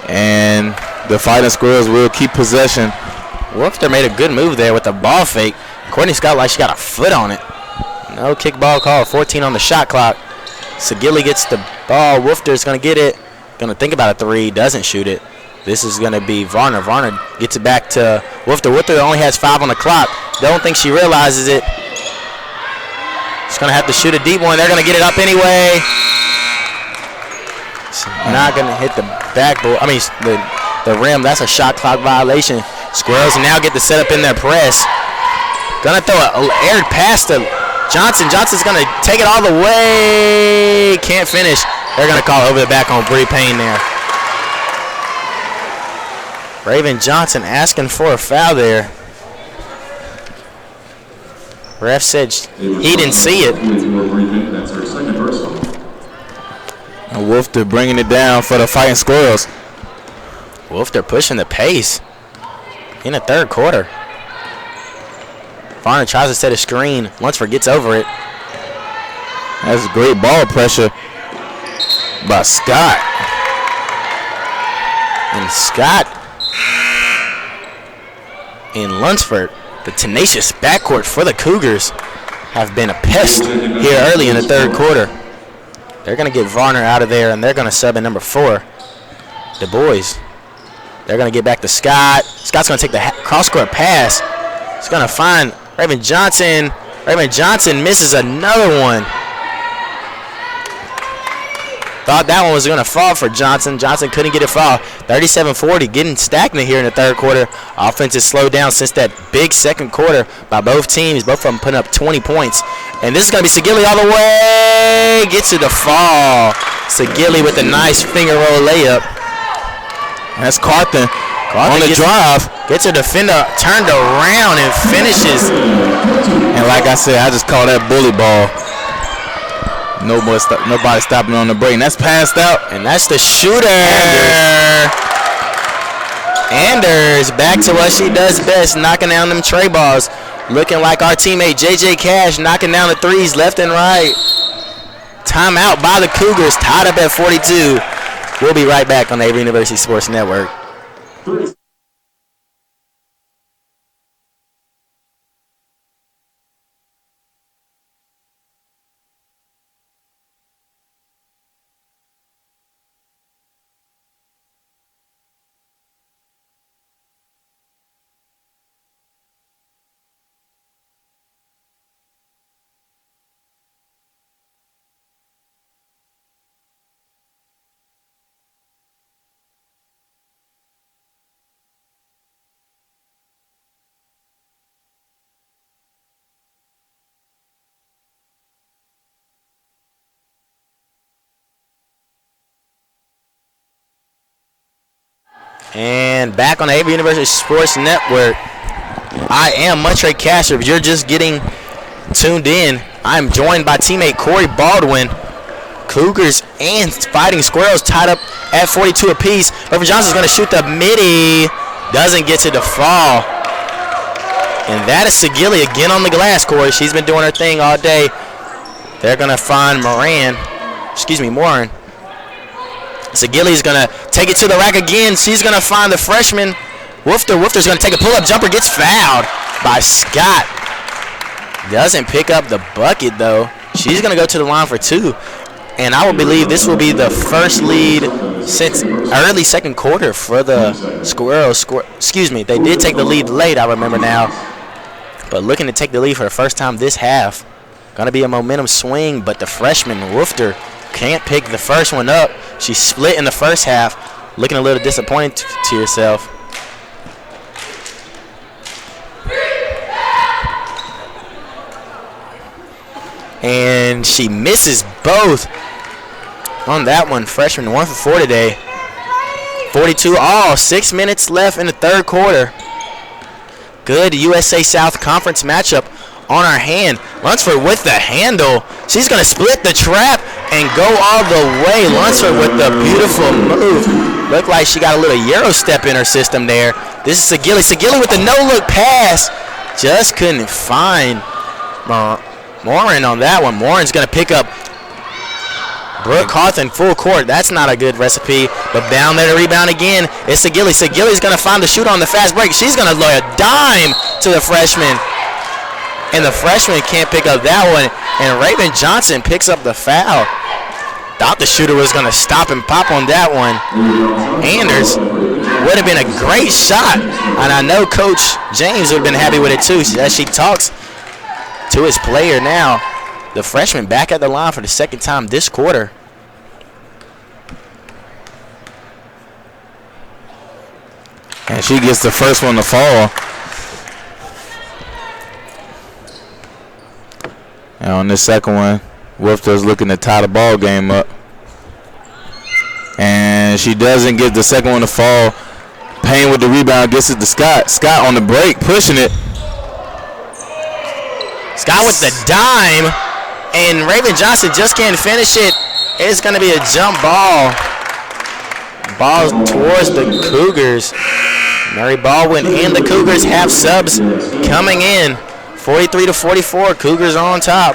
D: And the Fighting Squirrels will keep possession.
B: Wolfter made a good move there with the ball fake. Courtney Scott like she got a foot on it. No kickball call. 14 on the shot clock. Segilli gets the ball. Wolfter's going to get it. Going to think about a 3. Doesn't shoot it. This is going to be Varner. Varner gets it back to Wolfter. Wolfter only has 5 on the clock. Don't think she realizes it. She's going to have to shoot a deep one. They're going to get it up anyway. Not going to hit the backboard. I mean, the rim. That's a shot clock violation. Squirrels now get the setup in their press. Going to throw an aired pass to Johnson. Johnson's going to take it all the way. Can't finish. They're going to call over the back on Bree Payne there. Raven Johnson asking for a foul there. Ref said he didn't see it.
A: That's her second personal.
D: And Wolfter bringing it down for the Fighting Squirrels.
B: Wolfter pushing the pace in the third quarter. Varner tries to set a screen. Lunsford gets over it.
D: That's great ball pressure by Scott.
B: And Scott and Lunsford, the tenacious backcourt for the Cougars, have been a pest here early in the third quarter. They're going to get Varner out of there, and they're going to sub in number 4, the boys. They're going to get back to Scott. Scott's going to take the cross-court pass. He's going to find Raven Johnson. Raven Johnson misses another one. Thought that one was going to fall for Johnson. Johnson couldn't get it foul. 37-40, getting stagnant here in the third quarter. Offense has slowed down since that big second quarter by both teams. Both of them putting up 20 points. And this is going to be Segilli all the way. Gets to the fall. Segilli with a nice finger roll layup.
D: That's Carthen on the drive.
B: Gets a defender turned around and finishes.
D: And like I said, I just call that bully ball. Nobody stopping on the break. And that's passed out.
B: And that's the shooter. Anders back to what she does best, knocking down them tray balls. Looking like our teammate JJ Cash, knocking down the threes left and right. Timeout by the Cougars, tied up at 42. We'll be right back on the Averett University Sports Network. And back on the Averett University Sports Network, I am Montre Casher. If you're just getting tuned in, I'm joined by teammate Corey Baldwin. Cougars and Fighting Squirrels tied up at 42 apiece. Raven Johnson's going to shoot the midi. Doesn't get to the fall. And that is Segilli again on the glass, Corey. She's been doing her thing all day. They're going to find Moran. Segilli's going to take it to the rack again. She's going to find the freshman, Wolfter. Wolfter's going to take a pull-up jumper. Gets fouled by Scott. Doesn't pick up the bucket, though. She's going to go to the line for 2. And I will believe this will be the first lead since early second quarter for the Squirrels. They did take the lead late, I remember now. But looking to take the lead for the first time this half. Going to be a momentum swing, but the freshman, Wolfter, can't pick the first one up. She split in the first half. Looking a little disappointed to herself. And she misses both on that one. Freshman 1 for 4 today. 42 all. 6 minutes left in the third quarter. Good USA South Conference matchup on our hand. Lunsford with the handle. She's going to split the trap and go all the way. Lunsford with the beautiful move. Looked like she got a little Euro step in her system there. This is Segilli. Segilli with the no-look pass. Just couldn't find Moran on that one. Moran's going to pick up Brooke Carthen full court. That's not a good recipe. But down there to rebound again. It's Segilli. Segilli's going to find the shooter on the fast break. She's going to lay a dime to the freshman. And the freshman can't pick up that one. And Raven Johnson picks up the foul. Thought the shooter was going to stop and pop on that one. Anders would have been a great shot. And I know Coach James would have been happy with it too as she talks to his player now. the freshman back at the line for the second time this quarter.
D: And she gets the first one to fall. And on this second one, Wolfter's looking to tie the ball game up. And she doesn't get the second one to fall. Payne with the rebound gets it to Scott. Scott on the break, pushing it.
B: Scott with the dime, and Raven Johnson just can't finish it. It's going to be a jump ball. Ball towards the Cougars. Mary Baldwin and the Cougars have subs coming in. 43-44, Cougars are on top.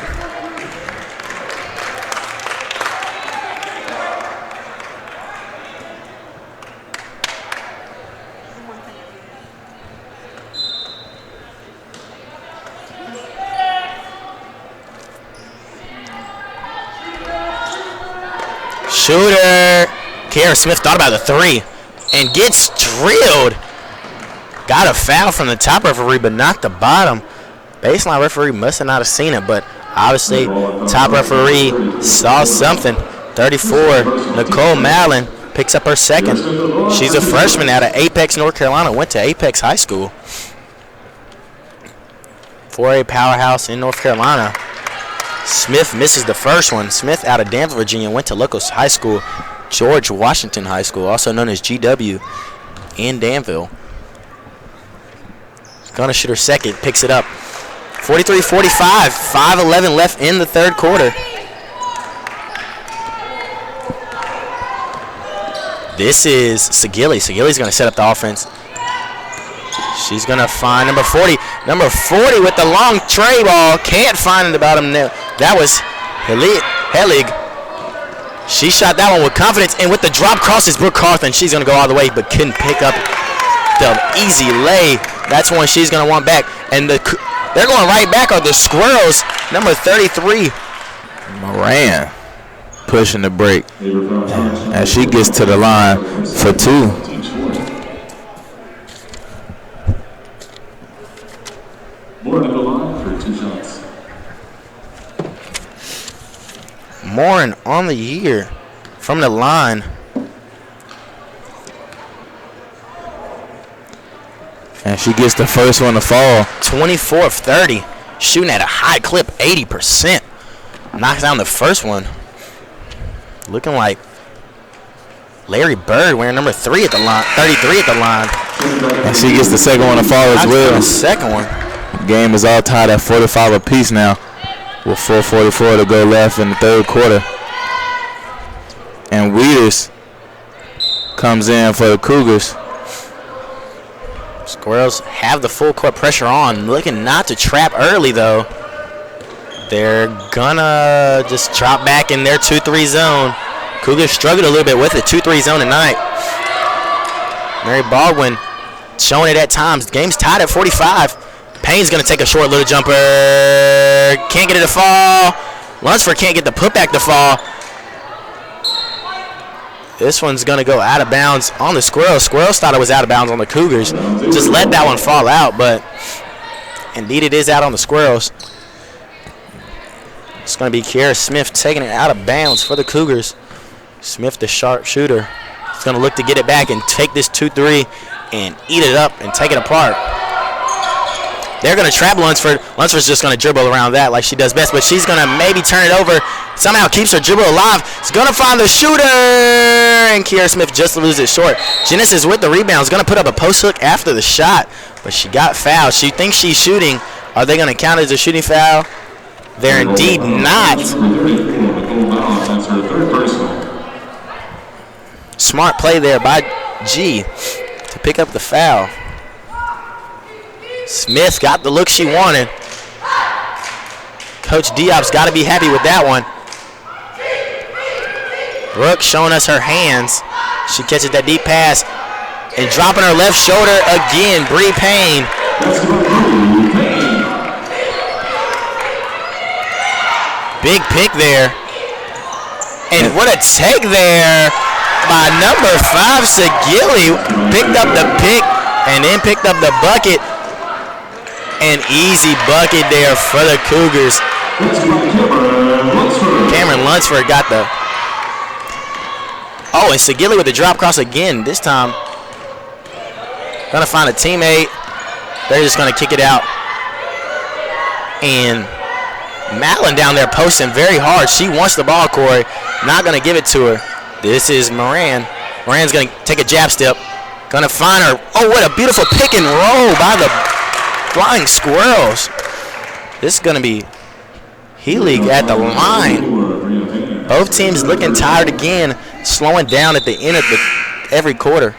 B: Shooter. Kiara Smith thought about the three and gets drilled. Got a foul from the top referee, but not the bottom. Baseline referee must have not have seen it, but obviously top referee saw something. 34, Nicole Mallon picks up her second. She's a freshman out of Apex, North Carolina. Went to Apex High School. 4A powerhouse in North Carolina. Smith misses the first one. Smith out of Danville, Virginia, went to Locos High School, George Washington High School, also known as GW, in Danville. Gonna shoot her second, picks it up. 43-45, 5:11 left in the third quarter. This is Segilli. Segilli's gonna set up the offense. She's gonna find number 40. Number 40 with the long tray ball. Can't find it about him. That was Helig. She shot that one with confidence, and with the drop crosses Brooke Carthen. She's gonna go all the way, but couldn't pick up the easy lay. That's one she's gonna want back. And they're going right back on the Squirrels. Number 33.
D: Moran pushing the break as she gets to the line for two.
A: Moore at the line for 2 shots.
B: Morin on the year from the line.
D: And she gets the first one to fall.
B: 24 of 30. Shooting at a high clip, 80%. Knocks down the first one. Looking like Larry Bird wearing number 3 at the line, 33 at the line.
D: And she gets the second one to fall as well.
B: The second one.
D: Game is all tied at 45 apiece now, with 4:44 to go left in the third quarter. And Weeders comes in for the Cougars.
B: Squirrels have the full court pressure on, looking not to trap early though. They're gonna just drop back in their 2-3 zone. Cougars struggled a little bit with it, 2-3 zone tonight. Mary Baldwin showing it at times. The game's tied at 45. Payne's gonna take a short little jumper. Can't get it to fall. Lunsford can't get the putback to fall. This one's gonna go out of bounds on the Squirrels. Squirrels thought it was out of bounds on the Cougars. Just let that one fall out, but indeed it is out on the Squirrels. It's gonna be Kiara Smith taking it out of bounds for the Cougars. Smith, the sharp shooter, is gonna look to get it back and take this 2-3 and eat it up and take it apart. They're going to trap Lunsford. Lunsford's just going to dribble around that like she does best, but she's going to maybe turn it over. Somehow keeps her dribble alive. She's going to find the shooter, and Kiara Smith just loses it short. Genesis with the rebound is going to put up a post hook after the shot, but she got fouled. She thinks she's shooting. Are they going to count it as a shooting foul? They're indeed not. Smart play there by G to pick up the foul. Smith got the look she wanted. Coach Diop's got to be happy with that one. Brooke showing us her hands. She catches that deep pass and dropping her left shoulder again. Bree Payne. Big pick there. And what a take there by number 5, Segilli. Picked up the pick and then picked up the bucket. An easy bucket there for the Cougars. Cameron Lunsford got the. Oh, and Segilli with the drop cross again. This time, gonna find a teammate. They're just gonna kick it out. And Madeline down there posting very hard. She wants the ball, Corey. Not gonna give it to her. This is Moran. Moran's gonna take a jab step. Gonna find her. Oh, what a beautiful pick and roll by the Flying Squirrels. This is gonna be Healy at the line. Both teams looking tired again, slowing down at the end of every quarter.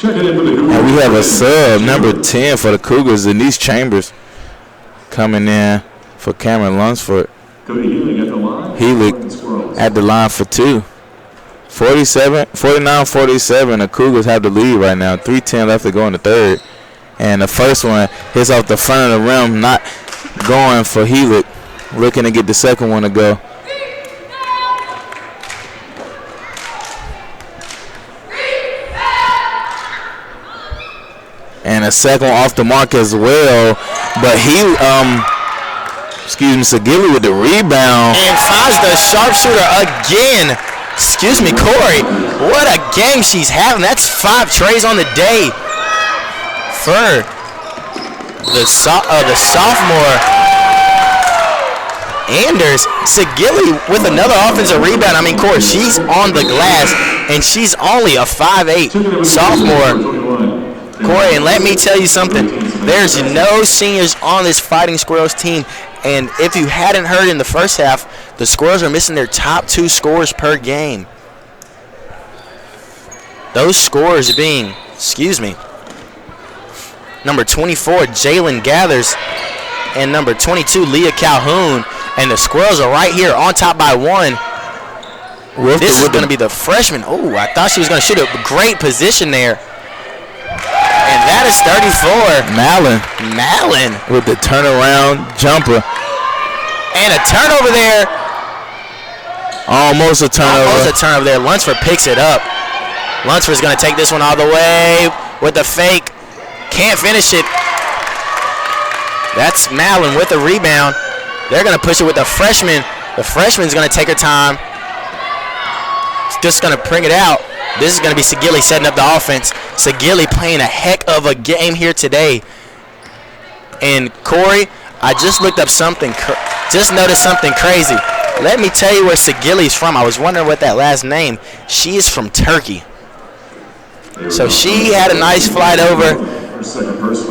D: And we have a sub, number 10 for the Cougars, Denise Chambers, coming in for Cameron Lunsford. Healy at the line for 2. 49-47, the Cougars have the lead right now. 3:10 left to go in the third. And the first one hits off the front of the rim, not going for Healy. Looking to get the second one to go. And a second one off the mark as well. But Segilli with the rebound.
B: And finds the sharpshooter again. Excuse me, Corey. What a game she's having. That's 5 trays on the day for the sophomore Anders. Segilli with another offensive rebound. I mean, Corey, she's on the glass, and she's only a 5'8" sophomore. Corey, and let me tell you something. There's no seniors on this Fighting Squirrels team. And if you hadn't heard in the first half, the Squirrels are missing their top 2 scorers per game. Those scorers being, number 24, Jalen Gathers, and number 22, Leah Calhoun. And the Squirrels are right here on top by 1. This is going to be the freshman. Oh, I thought she was going to shoot a great position there. And that is 34. Mallon
D: with the turnaround jumper.
B: And a turnover there.
D: Almost a turnover
B: there. Lunsford picks it up. Lunsford's going to take this one all the way with the fake. Can't finish it. That's Mallon with the rebound. They're going to push it with the freshman. The freshman's going to take her time. Just going to bring it out. This is going to be Segilli setting up the offense. Segilli playing a heck of a game here today. And Corey, I just looked up something, just noticed something crazy. Let me tell you where Segilli's from. I was wondering what that last name. She is from Turkey. So she had a nice flight over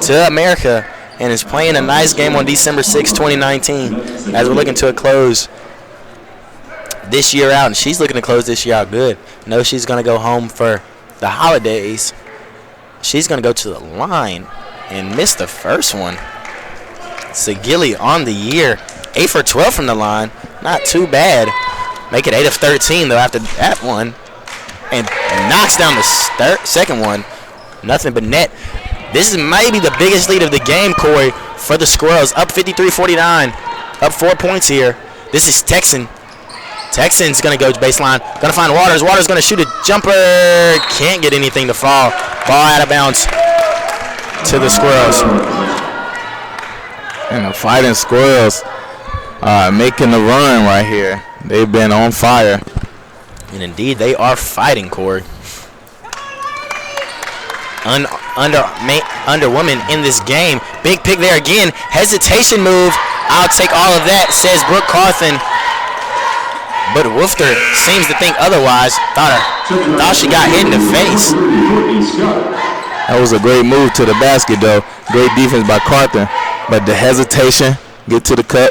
B: to America and is playing a nice game on December 6, 2019 as we're looking to a close this year out. And she's looking to close this year out good. No, she's going to go home for the holidays. She's going to go to the line and miss the first one. Segilli on the year, 8 for 12 from the line. Not too bad. Make it 8 of 13, though, after that one. And knocks down the second one. Nothing but net. This is maybe the biggest lead of the game, Corey, for the Squirrels. Up 53-49. Up 4 points here. This is Texan. Texan's going to go to baseline. Going to find Waters. Waters going to shoot a jumper. Can't get anything to fall. Ball out of bounds to the Squirrels.
D: And the Fighting Squirrels making the run right here. They've been on fire.
B: And indeed, they are fighting, Corey. Under women in this game. Big pick there again. Hesitation move. I'll take all of that, says Brooke Carthen. But Wolfter seems to think otherwise. Thought she got hit in the face.
D: That was a great move to the basket, though. Great defense by Carthen. But the hesitation, get to the cut,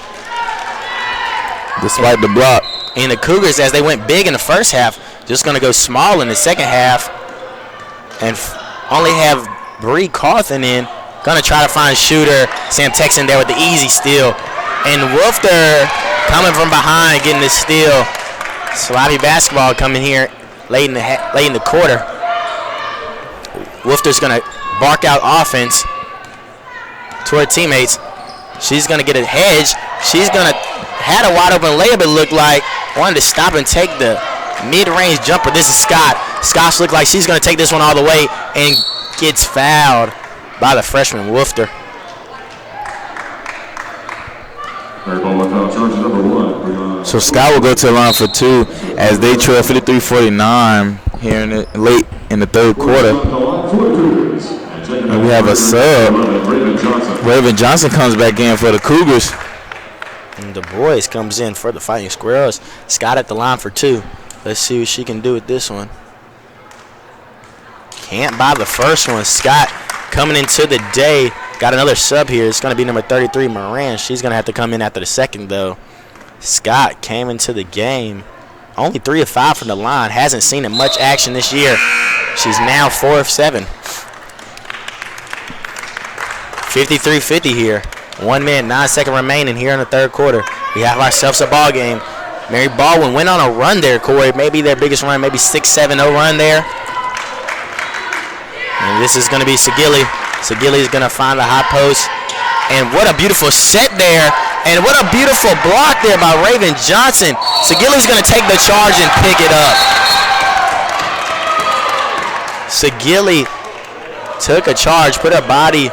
D: despite the block.
B: And the Cougars, as they went big in the first half, just going to go small in the second half. And only have Bree Carthen in. Going to try to find shooter. Sam Texan there with the easy steal. And Wolfter coming from behind, getting the steal. Sloppy basketball coming here late in the quarter. Wolfter's going to bark out offense to her teammates. She's going to get a hedge. She's going to had a wide open layup, it looked like. Wanted to stop and take the mid-range jumper. This is Scott. Scott's look like she's going to take this one all the way and gets fouled by the freshman Wolfter.
D: So Scott will go to the line for 2 as they trail 53-49 here late in the third quarter. And we have a sub. Raven Johnson comes back in for the Cougars.
B: And Du Bois comes in for the Fighting Squirrels. Scott at the line for 2. Let's see what she can do with this one. Can't buy the first one. Scott coming into the day. Got another sub here. It's going to be number 33, Moran. She's going to have to come in after the second, though. Scott came into the game. Only 3 of 5 from the line. Hasn't seen much action this year. She's now 4 of 7. 53-50 here. 1 minute, 9 seconds remaining here in the third quarter. We have ourselves a ball game. Mary Baldwin went on a run there, Corey. Maybe their biggest run, maybe 6-7-0 run there. And this is going to be Sagilli. Sagilli is going to find the high post. And what a beautiful set there. And what a beautiful block there by Raven Johnson. Sagilli's going to take the charge and pick it up. Sagilli took a charge, put her body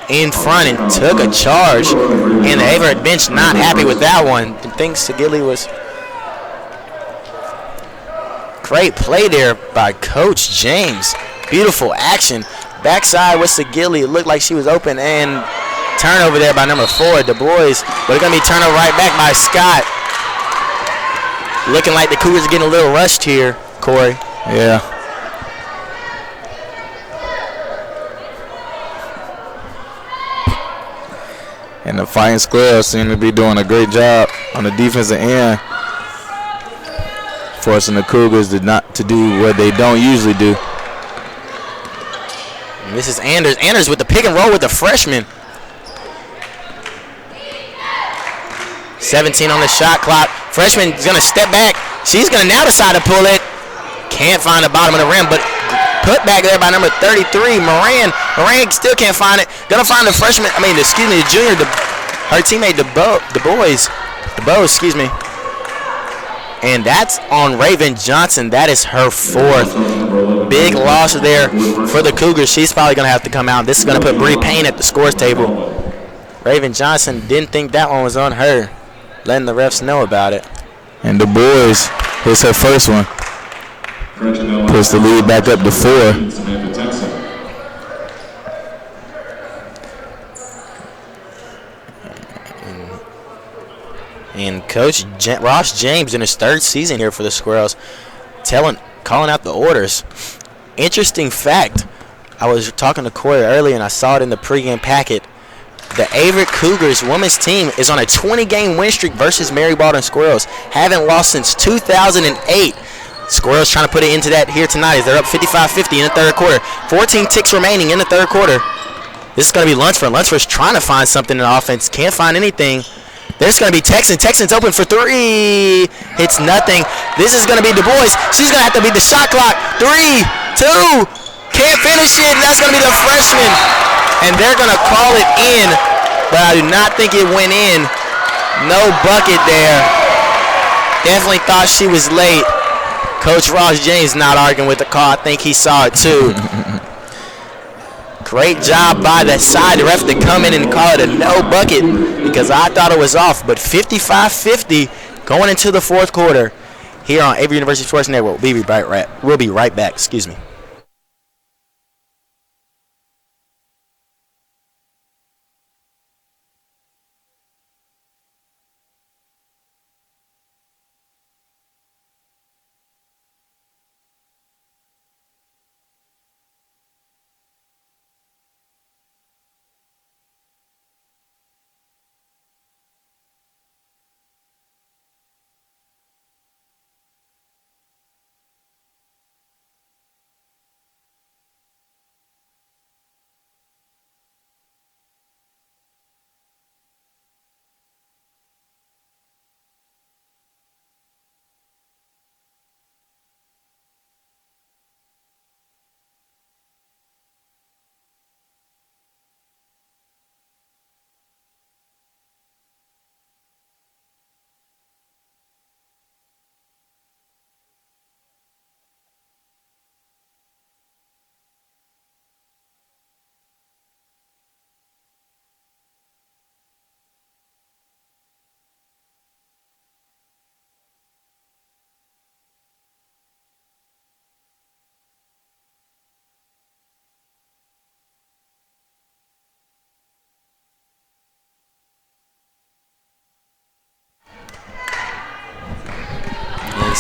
B: in front and took a charge. And the Averett bench not happy with that one. I think Sagilli was... Great play there by Coach James. Beautiful action. Backside with Sagilli. It looked like she was open, and turnover there by number 4, Du Bois. But it's going to be turnover right back by Scott. Looking like the Cougars are getting a little rushed here, Corey.
D: Yeah. And the Fighting Squirrels seem to be doing a great job on the defensive end, forcing the Cougars to do what they don't usually do.
B: And this is Anders. Anders with the pick and roll with the freshman. 17 on the shot clock. Freshman is going to step back. She's going to now decide to pull it. Can't find the bottom of the rim, but put back there by number 33, Moran. Moran still can't find it. Going to find the freshman, the junior, her teammate, Du Bois, excuse me. And that's on Raven Johnson. That is her 4th. Big loss there for the Cougars. She's probably going to have to come out. This is going to put Bree Payne at the scores table. Raven Johnson didn't think that one was on her, letting the refs know about it.
D: And Du Bois hits her first one. Puts the lead back up to 4.
B: And Coach Ross James in his 3rd season here for the Squirrels, calling out the orders. Interesting fact, I was talking to Corey earlier and I saw it in the pregame packet. The Averett Cougars women's team is on a 20-game win streak versus Mary Baldwin Squirrels. Haven't lost since 2008. Squirrels trying to put it into that here tonight as they're up 55-50 in the third quarter. 14 ticks remaining in the third quarter. This is going to be Lunsford. Lunsford's trying to find something in the offense. Can't find anything. There's going to be Texan. Texan's open for 3. Hits nothing. This is going to be Du Bois. She's going to have to beat the shot clock. 3, 2. Can't finish it. That's going to be the freshman. And they're going to call it in. But I do not think it went in. No bucket there. Definitely thought she was late. Coach Ross James not arguing with the call. I think he saw it too. Great job by the side ref to come in and call it a no bucket because I thought it was off. But 55-50 going into the fourth quarter here on Averett University Sports Network. We'll be right back. Excuse me.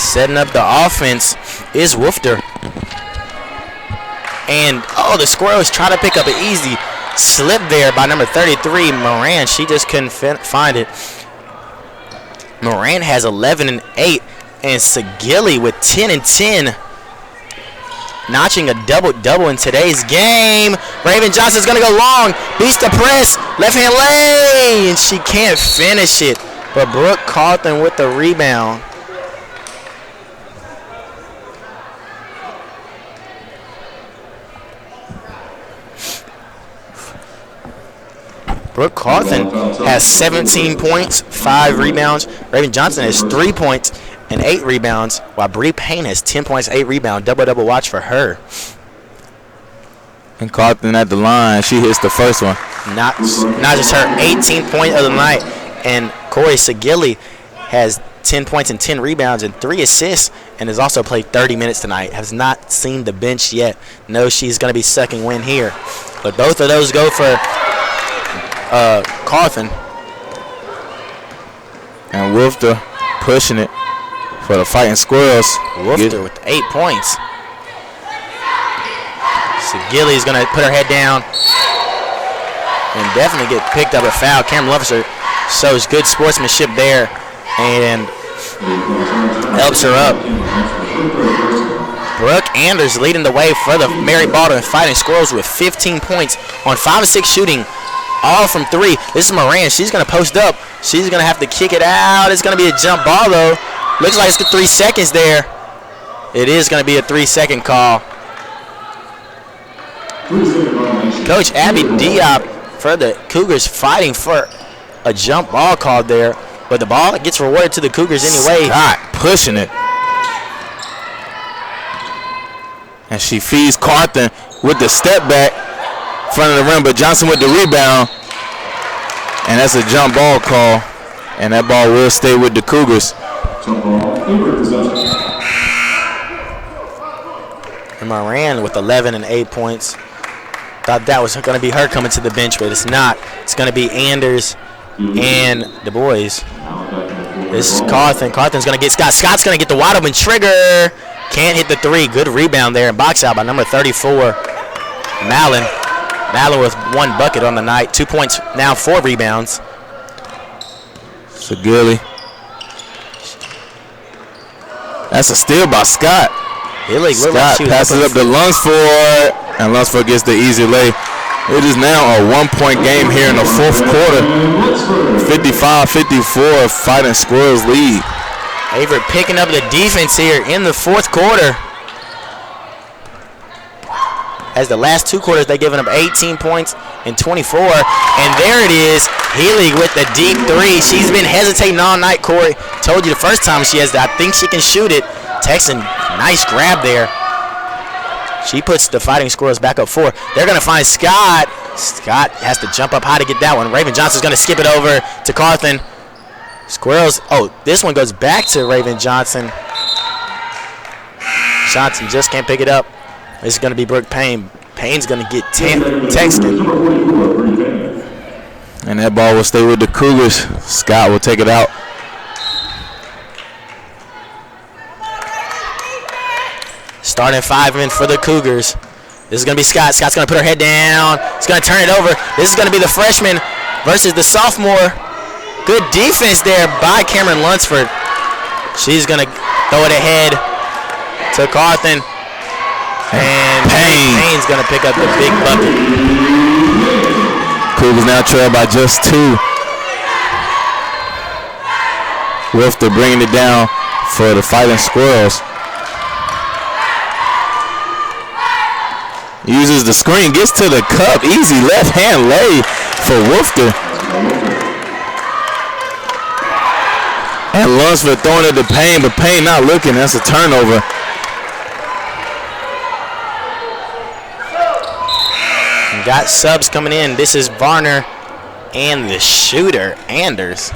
B: Setting up the offense is Woofter. And, oh, the Squirrels try to pick up an easy slip there by number 33, Moran. She just couldn't find it. Moran has 11 and 8, and Sagilli with 10 and 10. Notching a double-double in today's game. Raven Johnson's going to go long. Beats the press. Left-hand lane. And she can't finish it. But Brooke Carlton with the rebound. Brooke Carlton has 17 points, 5 rebounds. Raven Johnson has 3 points and 8 rebounds, while Bree Payne has 10 points, 8 rebounds. Double-double watch for her.
D: And Carlton at the line, she hits the first one.
B: Not just her 18th point of the night. And Corey Sagilli has 10 points and 10 rebounds and 3 assists, and has also played 30 minutes tonight. Has not seen the bench yet. Knows she's going to be sucking wind here. But both of those go for Carlton.
D: And Woofter pushing it for the Fighting Squirrels.
B: Woofter with 8 points. Sagilli is going to put her head down and definitely get picked up a foul. Cameron Luffser shows good sportsmanship there and helps her up. Brooke Anders leading the way for the Mary Baldwin Fighting Squirrels with 15 points on 5 of 6 shooting, all from 3. This is Moran. She's going to post up. She's going to have to kick it out. It's going to be a jump ball, though. Looks like it's the 3 seconds there. It is going to be a 3-second call. Coach Abby Diop for the Cougars fighting for a jump ball called there, but the ball gets rewarded to the Cougars anyway.
D: Scott pushing it. And she feeds Carlton with the step back. Front of the rim, but Johnson with the rebound. And that's a jump ball call. And that ball will stay with the Cougars.
B: And Moran with 11 and 8 points. Thought that was going to be her coming to the bench, but it's not. It's going to be Anders and the boys. This is Carlton. Carlton's going to get Scott. Scott's going to get the wide open trigger. Can't hit the 3. Good rebound there and box out by number 34, Mallon. Mallon with 1 bucket on the night. 2 points, now 4 rebounds.
D: Sagilli. That's a steal by Scott. Scott passes up to Lunsford, and Lunsford gets the easy lay. It is now a 1-point game here in the 4th quarter. 55-54, Fighting Squirrels lead.
B: Averett picking up the defense here in the 4th quarter. As the last 2 quarters, they've given up 18 points and 24. And there it is, Healy with the deep 3. She's been hesitating all night, Corey. Told you the first time she has that. I think she can shoot it. Texan, nice grab there. She puts the Fighting Squirrels back up 4. They're going to find Scott. Scott has to jump up high to get that one. Raven Johnson's going to skip it over to Carlton. Squirrels, oh, this one goes back to Raven Johnson. Johnson just can't pick it up. This is going to be Brooke Payne. Payne's going to get texted.
D: And that ball will stay with the Cougars. Scott will take it out.
B: Starting 5 in for the Cougars. This is going to be Scott. Scott's going to put her head down. He's going to turn it over. This is going to be the freshman versus the sophomore. Good defense there by Cameron Lunsford. She's going to throw it ahead to Carlton. And Payne's going to pick up the big bucket.
D: Cougars now trail by just 2. Woofter bringing it down for the Fighting Squirrels. Uses the screen, gets to the cup. Easy left-hand lay for Woofter. And Lunsford throwing it to Payne, but Payne not looking. That's a turnover.
B: And got subs coming in. This is Varner and the shooter, Anders.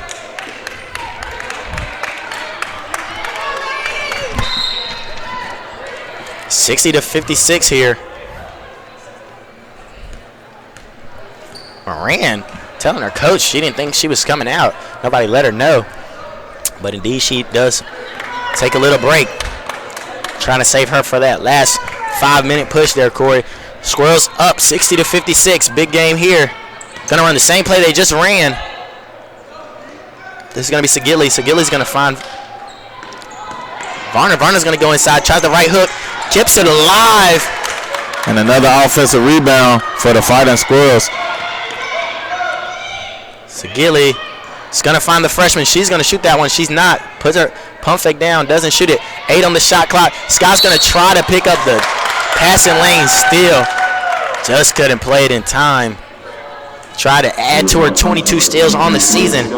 B: $60-56 here. Moran telling her coach she didn't think she was coming out. Nobody let her know. But indeed she does take a little break. Trying to save her for that last 5-minute push there, Corey. Squirrels up 60-56. Big game here. Gonna run the same play they just ran. This is gonna be Segilli. Segilli's gonna find Varner. Varner's gonna go inside, tries the right hook, kips it alive.
D: And another offensive rebound for the Fighting Squirrels.
B: Segilli is gonna find the freshman. She's gonna shoot that one. She's not. Puts her pump fake down, doesn't shoot it. 8 on the shot clock. Scott's gonna try to pick up the passing lane still. Just couldn't play it in time. Try to add to her 22 steals on the season.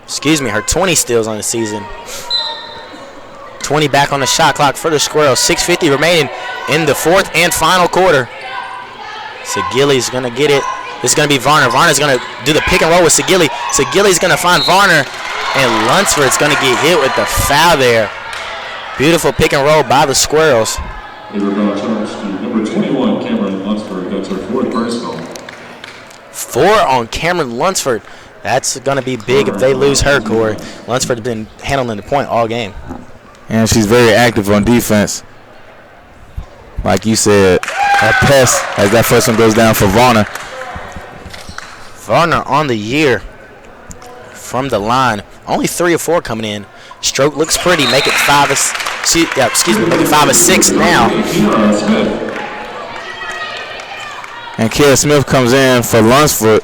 B: Excuse me, her 20 steals on the season. 20 back on the shot clock for the Squirrels. 6:50 remaining in the fourth and final quarter. Segilli's gonna get it. This is gonna be Varner. Varner's gonna do the pick and roll with Segilli. Segilli's gonna find Varner, and Lunsford's gonna get hit with the foul there. Beautiful pick and roll by the Squirrels.
A: Number 21, Cameron Lunsford. That's her 4th personal.
B: 4 on Cameron Lunsford. That's going to be big if they lose her, Corey. Lunsford's been handling the point all game.
D: And she's very active on defense. Like you said, a pest as that first one goes down for Varner.
B: Varner on the year from the line. Only 3 or 4 coming in. Stroke looks pretty. Make it 5 or 6 now.
D: And Kiera Smith comes in for Lunsford.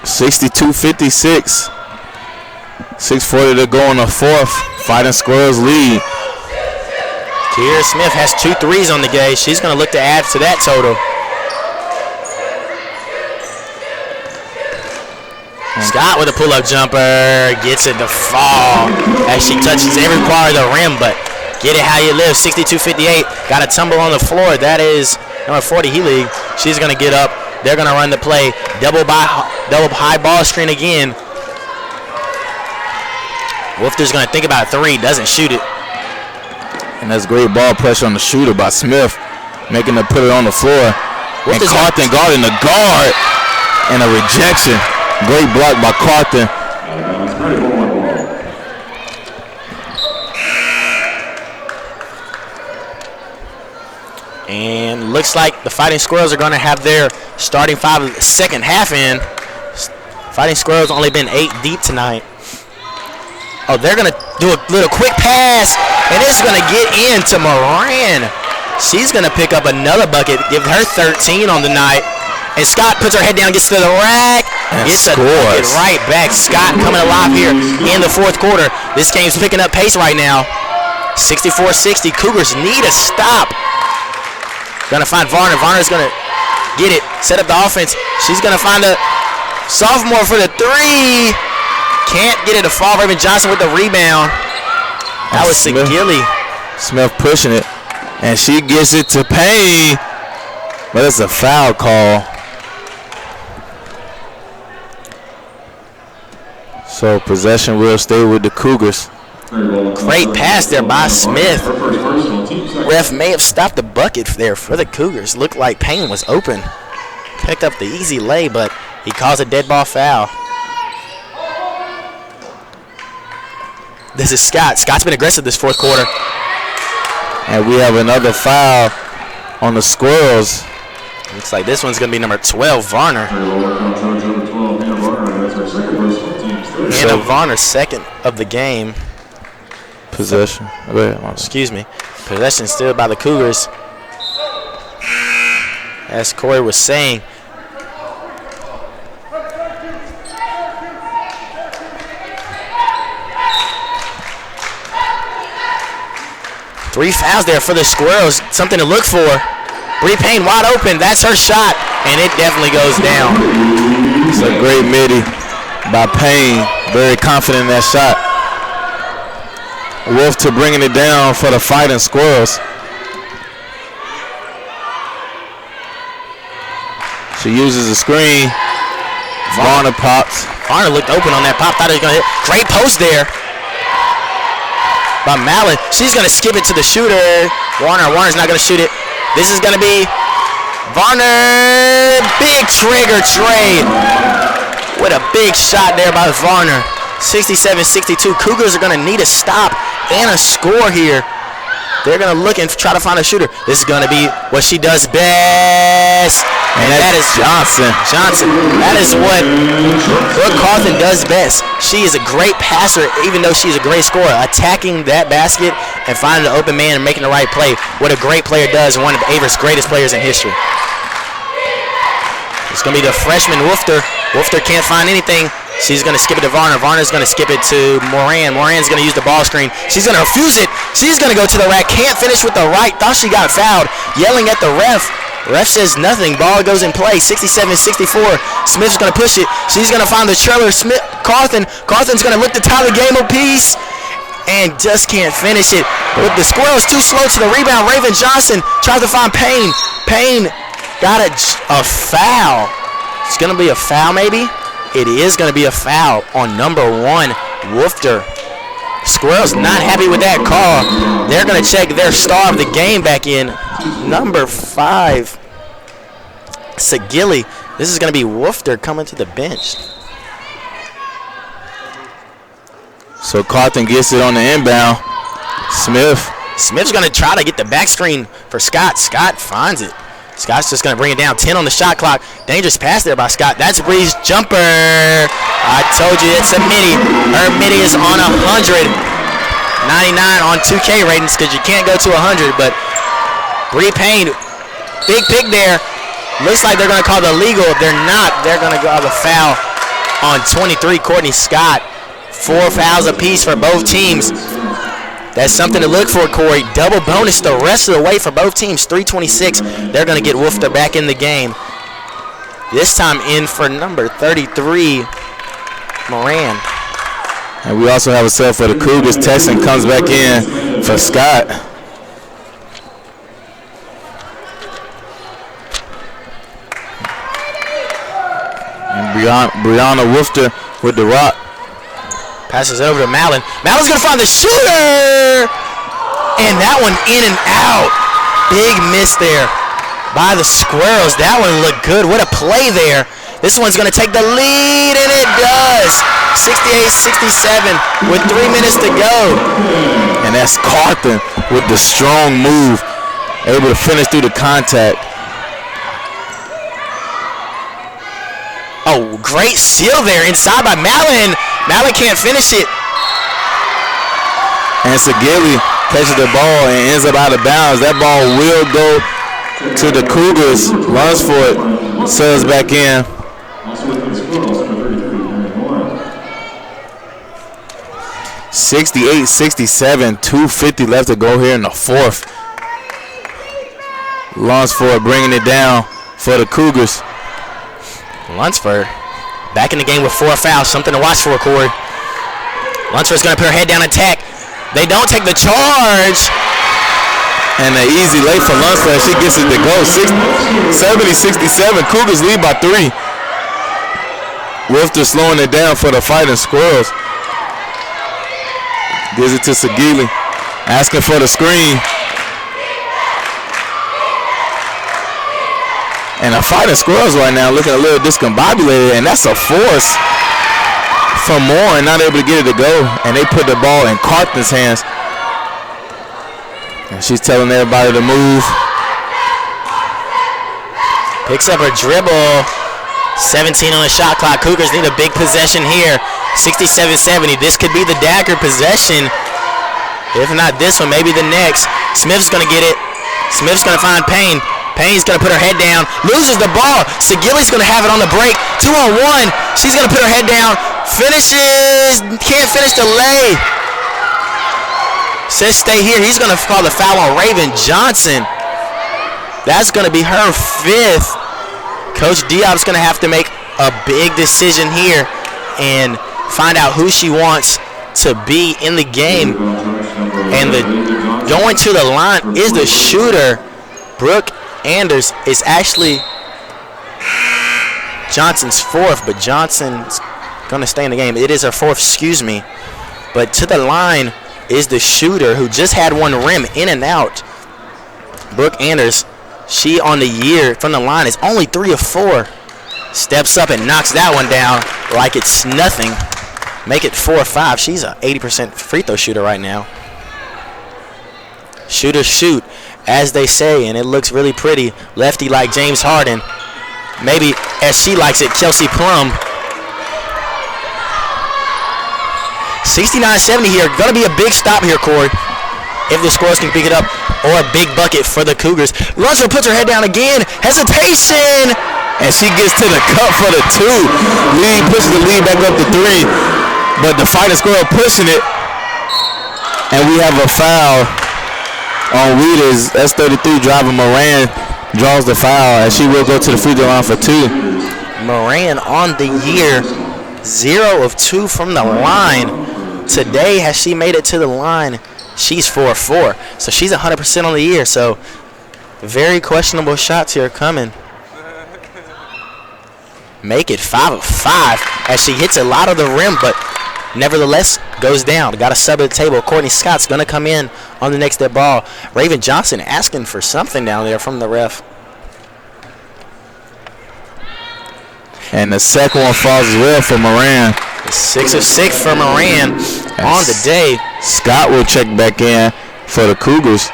D: 62-56. 6:40 to go in the fourth. Fighting Squirrels lead.
B: Kiera Smith has 2 threes on the game. She's going to look to add to that total. Scott with a pull-up jumper. Gets it to fall as she touches every part of the rim, but get it how you live. 62-58. Got a tumble on the floor. That is number 40, Healy. She's going to get up. They're going to run the play. Double high ball screen again. Wolfter's going to think about a 3. Doesn't shoot it.
D: And that's great ball pressure on the shooter by Smith, making her put it on the floor. And Carthen guarding the guard. And a rejection. Great block by Carthen.
B: And looks like the Fighting Squirrels are going to have their starting 5 of the second half in. Fighting Squirrels only been 8 deep tonight. Oh, they're going to do a little quick pass, and it's going to get into Moran. She's going to pick up another bucket, give her 13 on the night. And Scott puts her head down, gets to the rack, gets a bucket right back. Scott coming alive here in the fourth quarter. This game's picking up pace right now. 64-60. Cougars need a stop. Gonna find Varner. Varner's gonna get it, set up the offense. She's gonna find a sophomore for the 3. Can't get it to fall. Raven Johnson with the rebound. That was Segilli.
D: Smith pushing it, and she gets it to Payne, but it's a foul call. So possession will stay with the Cougars.
B: Great pass there by Smith. Ref may have stopped the bucket there for the Cougars. Looked like Payne was open. Picked up the easy lay, but he calls a dead ball foul. This is Scott. Scott's been aggressive this fourth quarter.
D: And we have another foul on the Squirrels.
B: Looks like this one's going to be number 12, Varner. Anna Varner, second of the game.
D: Possession.
B: Excuse me. Possession still by the Cougars. As Corey was saying. Three fouls there for the Squirrels. Something to look for. Bree Payne wide open. That's her shot. And it definitely goes down.
D: It's a great midi by Payne. Very confident in that shot. Wolf to bringing it down for the Fighting Squirrels. She uses the screen. Varner pops.
B: Varner looked open on that pop. Thought he was going to hit. Great post there by Mallon. She's going to skip it to the shooter. Warner's not going to shoot it. This is going to be Varner, big trigger trade. What a big shot there by Varner. 67-62. Cougars are going to need a stop and a score here. They're going to look and try to find a shooter. This is going to be what she does best. And that is Johnson. That is what Brooke Carthen does best. She is a great passer, even though she's a great scorer. Attacking that basket and finding an open man and making the right play. What a great player does, one of Averett's greatest players in history. It's going to be the freshman Woofter. Woofter can't find anything. She's going to skip it to Varner. Varner's going to skip it to Moran. Moran's going to use the ball screen. She's going to refuse it. She's going to go to the rack. Can't finish with the right. Thought she got fouled. Yelling at the ref. Ref says nothing. Ball goes in play. 67-64. Smith's going to push it. She's going to find the trailer. Carthen. Carthen's going to look to tie the game apiece. And just can't finish it. But the squirrel's too slow to the rebound. Raven Johnson tries to find Payne. Payne got a foul. It's going to be a foul maybe. It is going to be a foul on number 1, Woofter. Squirrels not happy with that call. They're going to check their star of the game back in. Number 5, Sagilli. This is going to be Woofter coming to the bench.
D: So Carthen gets it on the inbound.
B: Smith's going to try to get the back screen for Scott. Scott finds it. Scott's just going to bring it down. 10 on the shot clock. Dangerous pass there by Scott. That's a breeze jumper. I told you it's a midi. Her midi is on 100. 99 on 2K ratings because you can't go to 100. But Bree Payne, big pick there. Looks like they're going to call the legal. If they're not, they're going to call the foul on 23, Courtney Scott. 4 fouls apiece for both teams. That's something to look for, Corey. Double bonus the rest of the way for both teams. 3:26. They're going to get Woofter back in the game. This time in for number 33, Moran.
D: And we also have a sub for the Cougars. Texan comes back in for Scott. And Brianna Woofter with the rock.
B: Passes over to Mallon. Mallon's going to find the shooter! And that one in and out. Big miss there by the Squirrels. That one looked good. What a play there. This one's going to take the lead, and it does. 68-67 with 3 minutes to go.
D: And that's Carthen with the strong move. Able to finish through the contact.
B: Oh, great steal there inside by Mallon. Mallon can't finish it.
D: And Sagilli catches the ball and ends up out of bounds. That ball will go to the Cougars. Lunsford subs back in. 68-67, 2:50 left to go here in the fourth. Lunsford bringing it down for the Cougars.
B: Lunsford back in the game with 4 fouls. Something to watch for, Corey. Lunsford's going to put her head down and attack. They don't take the charge.
D: And an easy late for Lunsford. She gets it to go. 70-67. Cougars lead by 3. Woofter slowing it down for the Fighting Squirrels. Gives it to Sagilli. Asking for the screen. And the Fighting Squirrels right now looking a little discombobulated, and that's a force from Moore and not able to get it to go. And they put the ball in Carthen's hands. And she's telling everybody to move.
B: Picks up her dribble. 17 on the shot clock. Cougars need a big possession here. 67-70. This could be the dagger possession. If not this one, maybe the next. Smith's going to get it. Smith's going to find Payne. Payne's going to put her head down. Loses the ball. Sagilli's going to have it on the break. 2-on-1. She's going to put her head down. Finishes. Can't finish the lay. Says stay here. He's going to call the foul on Raven Johnson. That's going to be her 5th. Coach Diop's going to have to make a big decision here and find out who she wants to be in the game. And the going to the line is the shooter. Brooke Anders is actually Johnson's 4th, but Johnson's going to stay in the game. It is her 4th, excuse me. But to the line is the shooter who just had one rim in and out. Brooke Anders, She on the year from the line is only 3 of 4. Steps up and knocks that one down like it's nothing. Make it 4 of 5. She's an 80% free throw shooter right now. Shooters shoot, as they say, and it looks really pretty. Lefty like James Harden. Maybe, as she likes it, Kelsey Plum. 69-70 here. Going to be a big stop here, Corey, if the Squirrels can pick it up, or a big bucket for the Cougars. Lunsford puts her head down again. Hesitation!
D: And she gets to the cup for the 2. Lead pushes the lead back up to 3. But the Fighting Squirrel pushing it. And we have a foul on Weeders. That's 33 driving. Moran draws the foul, as she will go to the free throw line for 2.
B: Moran on the year, 0 of 2 from the line. Today, has she made it to the line? She's 4 of 4. So she's 100% on the year. So very questionable shots here coming. Make it 5 of 5 as she hits a lot of the rim, but nevertheless goes down. Got a sub at the table. Courtney Scott's going to come in on the next dead ball. Raven Johnson asking for something down there from the ref.
D: And the second one falls as well for Moran.
B: 6 of 6 for Moran on the day.
D: Scott will check back in for the Cougars.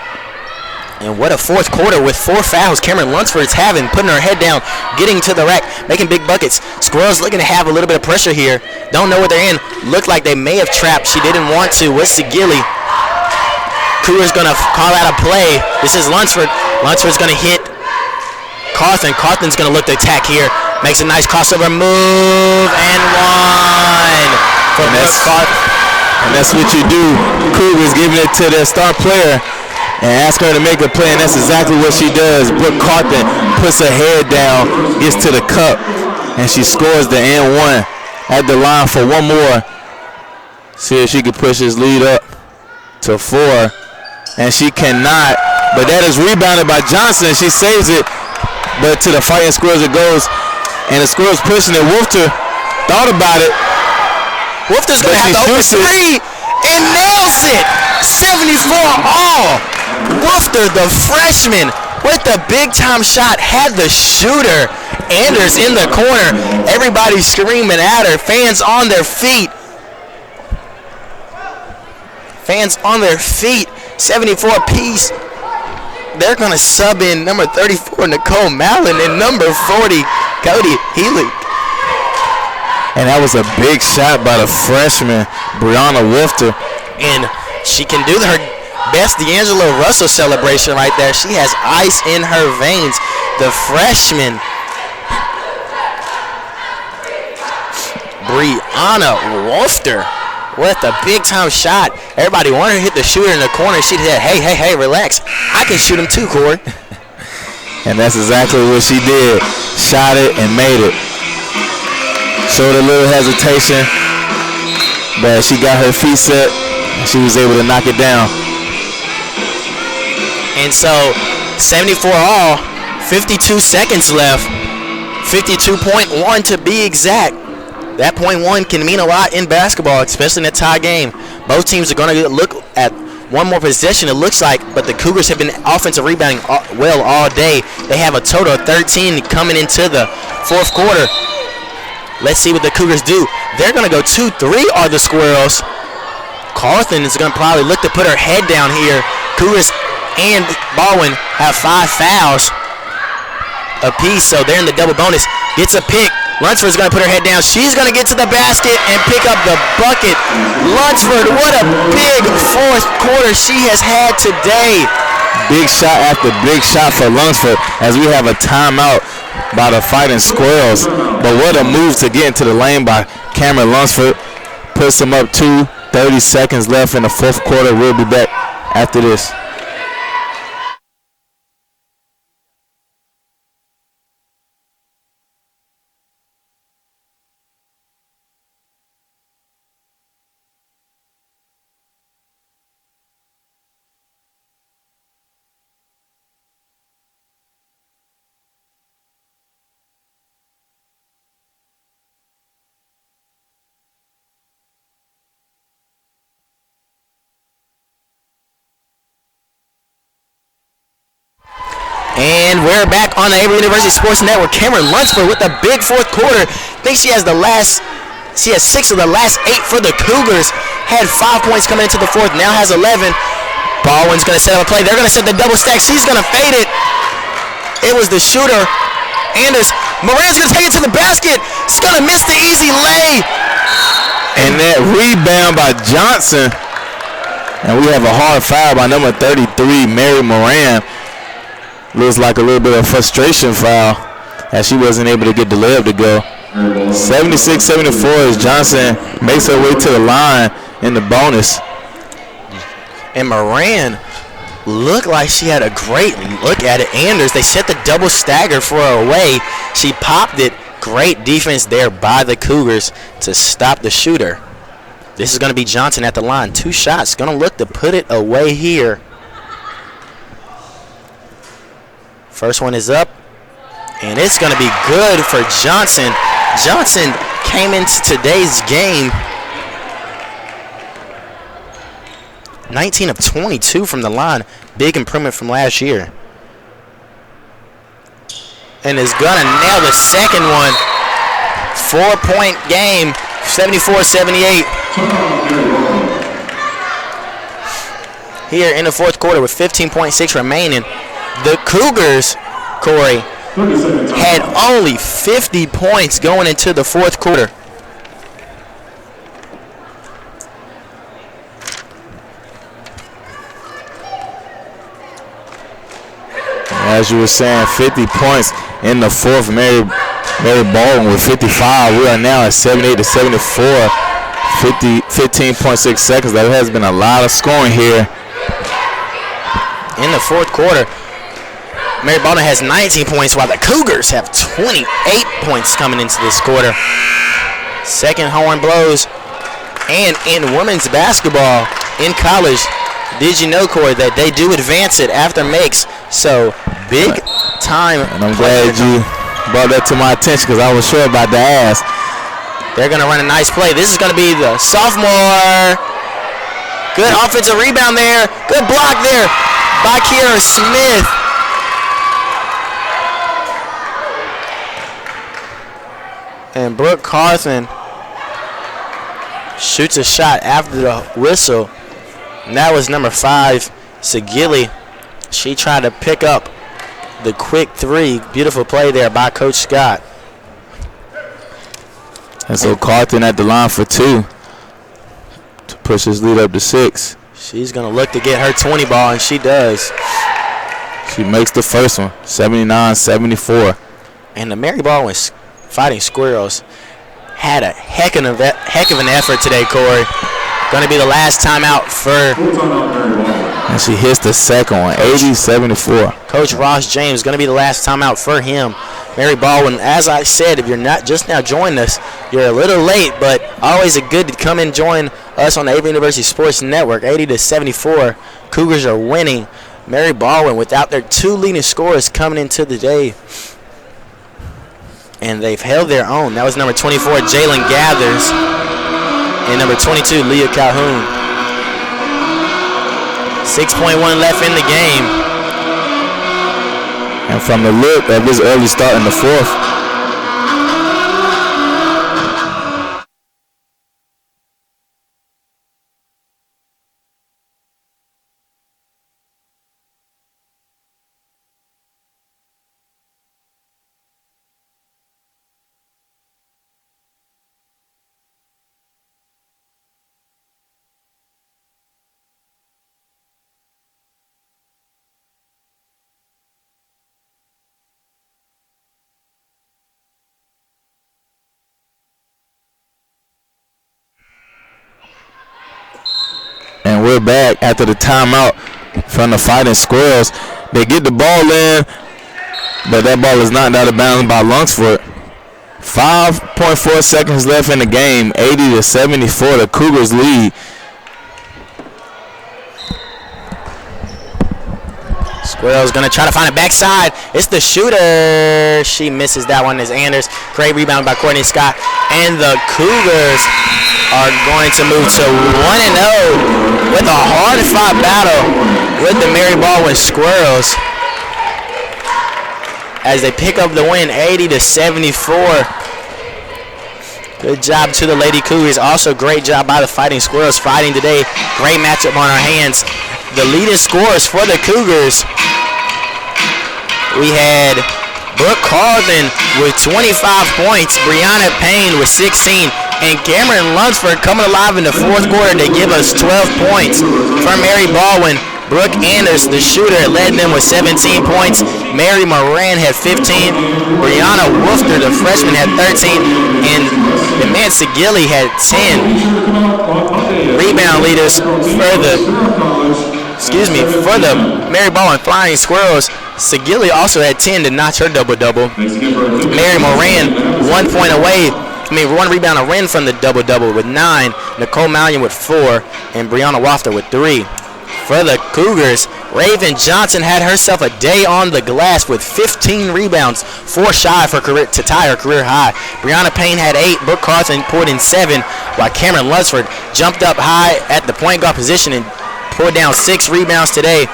B: And what a fourth quarter with 4 fouls Cameron Lunsford's having, putting her head down, getting to the rack, making big buckets. Squirrels looking to have a little bit of pressure here. Don't know what they're in. Looked like they may have trapped. She didn't want to. What's Gilly? Cougars going to call out a play. This is Lunsford. Lunsford's going to hit Carthen. Carthen's going to look to attack here. Makes a nice crossover move and one.
D: And that's what you do. Cougars giving it to their star player and ask her to make a play, and that's exactly what she does. Brooke Carthen puts her head down, gets to the cup, and she scores the N1 at the line for one more. See if she can push this lead up to 4, and she cannot. But that is rebounded by Johnson. She saves it, but to the Fighting Squirrels it goes, and the Squirrels pushing it. Wolfter thought about it.
B: Wolfter's going to have to open 3 and nails it. 74 all. Wolfter, the freshman, with the big-time shot, had the shooter. Anders in the corner. Everybody screaming at her. Fans on their feet. Fans on their feet. 74 apiece. They're going to sub in number 34, Nicole Mallon, and number 40, Cody Healy.
D: And that was a big shot by the freshman, Brianna Wolfter.
B: And she can do her best D'Angelo Russell celebration right there. She has ice in her veins. The freshman, Brianna Wolfter, with a big-time shot. Everybody wanted to hit the shooter in the corner. She said, hey, relax. I can shoot him too, Corey.
D: And that's exactly what she did. Shot it and made it. Showed a little hesitation, but she got her feet set, and she was able to knock it down.
B: And so, 74 all, 52 seconds left, 52.1 to be exact. That .1 can mean a lot in basketball, especially in a tie game. Both teams are going to look at one more possession, it looks like, but the Cougars have been offensive rebounding well all day. They have a total of 13 coming into the fourth quarter. Let's see what the Cougars do. They're going to go 2-3 are the Squirrels. Carthen is going to probably look to put her head down here. Cougars and Baldwin have 5 fouls apiece, so they're in the double bonus. Gets a pick. Lunsford's going to put her head down. She's going to get to the basket and pick up the bucket. Lunsford, what a big fourth quarter she has had today.
D: Big shot after big shot for Lunsford as we have a timeout by the Fighting Squirrels. But what a move to get into the lane by Cameron Lunsford. Puts them up 30 seconds left in the fourth quarter. We'll be back after this.
B: And we're back on the Averett University Sports Network. Cameron Lunsford with a big fourth quarter. Thinks she has 6 of the last 8 for the Cougars. Had 5 points coming into the fourth, now has 11. Baldwin's going to set up a play. They're going to set the double stack. She's going to fade it. It was the shooter, Anders. Moran's going to take it to the basket. She's going to miss the easy lay.
D: And that rebound by Johnson. And we have a hard foul by number 33, Mary Moran. Looks like a little bit of frustration foul as she wasn't able to get the layup to go. 76-74 as Johnson makes her way to the line in the bonus.
B: And Moran looked like she had a great look at it. Anders, they set the double stagger for her away. She popped it. Great defense there by the Cougars to stop the shooter. This is going to be Johnson at the line. 2 shots. Going to look to put it away here. First one is up, and it's going to be good for Johnson. Johnson came into today's game 19 of 22 from the line. Big improvement from last year. And is going to nail the second one. 4-point game, 74-78. Here in the fourth quarter with 15.6 remaining. The Cougars, Corey, had only 50 points going into the fourth quarter.
D: As you were saying, 50 points in the fourth. Mary Baldwin with 55. We are now at 78-74. 15.6 seconds. There has been a lot of scoring here.
B: In the fourth quarter, Mary Baldwin has 19 points while the Cougars have 28 points coming into this quarter. Second horn blows. And in women's basketball in college, did you know, Corey, that they do advance it after makes? So, big time.
D: And I'm glad you brought that to my attention because I was sure about to ask.
B: They're going to run a nice play. This is going to be the sophomore. Good offensive rebound there. Good block there by Kiera Smith. And Brooke Carthen shoots a shot after the whistle. And that was number 5, Sagili. She tried to pick up the quick 3. Beautiful play there by Coach Scott.
D: And so Carthen at the line for 2 to push his lead up to 6.
B: She's going to look to get her 20 ball, and she does.
D: She makes the first one, 79-74.
B: And the Mary Baldwin Fighting Squirrels had a heck of an effort today, Corey. Going to be the last timeout for.
D: And she hits the second one, 80-74.
B: Coach Ross James, going to be the last timeout for him. Mary Baldwin, as I said, if you're not just now joining us, you're a little late, but always good to come and join us on the Averett University Sports Network. 80-74. Cougars are winning. Mary Baldwin without their 2 leading scorers coming into the day. And they've held their own. That was number 24, Jalen Gathers, and number 22, Leah Calhoun. 6.1 left in the game.
D: And from the look of this early start in the fourth, and we're back after the timeout from the Fighting Squirrels. They get the ball in, but that ball is knocked out of bounds by Lunsford. 5.4 seconds left in the game, 80-74. The Cougars lead.
B: Squirrels going to try to find a backside. It's the shooter. She misses that one as Anders. Great rebound by Courtney Scott. And the Cougars are going to move to 1-0 with a hard-fought battle with the Mary Baldwin Squirrels. as they pick up the win 80-74. Good job to the Lady Cougars. Also great job by the Fighting Squirrels fighting today. Great matchup on our hands. The leading scorers for the Cougars, we had Brooke Carlton with 25 points, Brianna Payne with 16, and Cameron Lunsford coming alive in the fourth quarter to give us 12 points. For Mary Baldwin, Brooke Anders, the shooter, led them with 17 points. Mary Moran had 15. Brianna Wolfter, the freshman, had 13. And the man Segilli had 10. Rebound leaders for the Mary Baldwin Flying Squirrels. Segilli also had 10 to notch her double-double. Mary Moran, 1 point away. One rebound away from the double-double with 9. Nicole Mallion with 4. And Brianna Wolfter with 3. For the Cougars, Raven Johnson had herself a day on the glass with 15 rebounds, 4 shy to tie her career high. Brianna Payne had 8, Brooke Carlton poured in 7, while Cameron Lunsford jumped up high at the point guard position and poured down 6 rebounds today.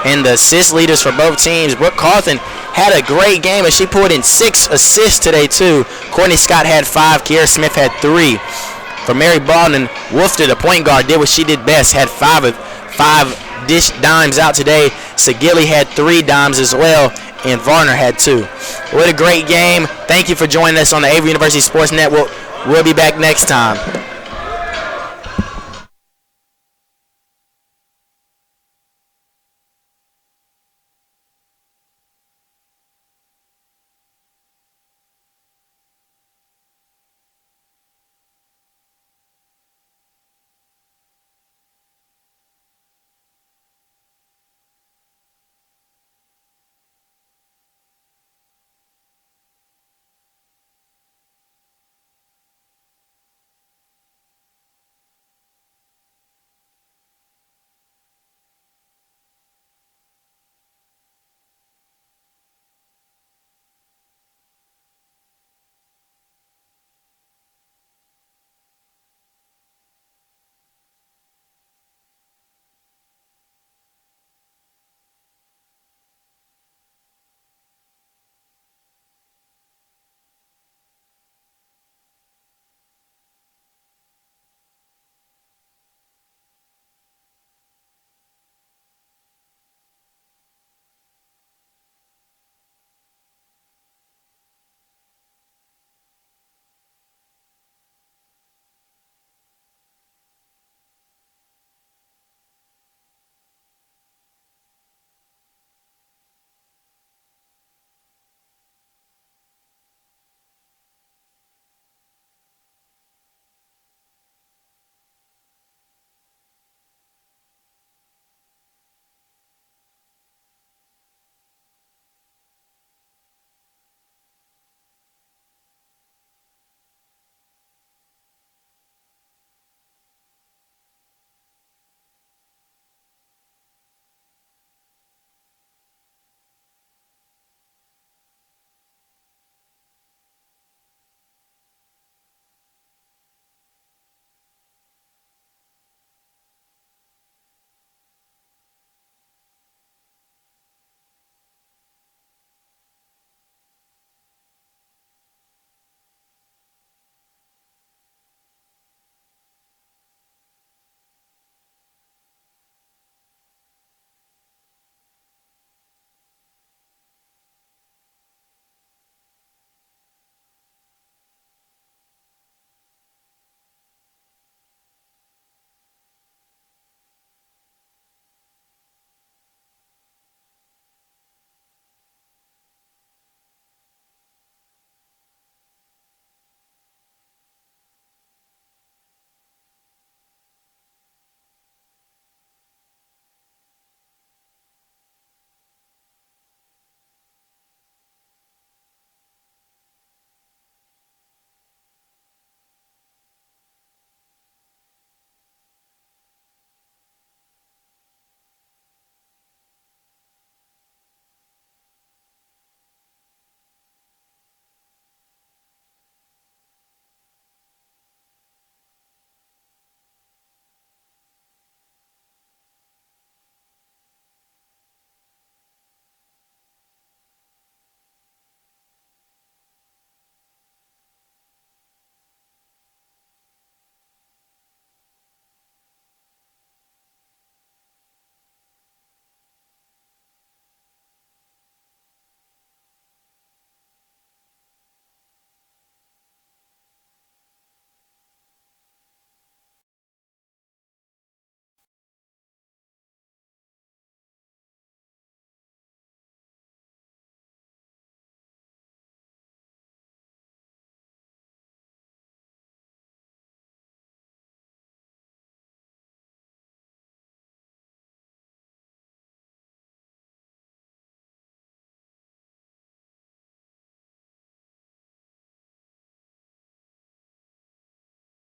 B: And the assist leaders for both teams, Brooke Carlton had a great game as she poured in 6 assists today too. Courtney Scott had 5, Kiera Smith had 3. For Mary Baldwin, Wolfter, the point guard, did what she did best, had 5 dish dimes out today. Segilli had 3 dimes as well, and Varner had 2. What a great game. Thank you for joining us on the Avery University Sports Network. We'll be back next time.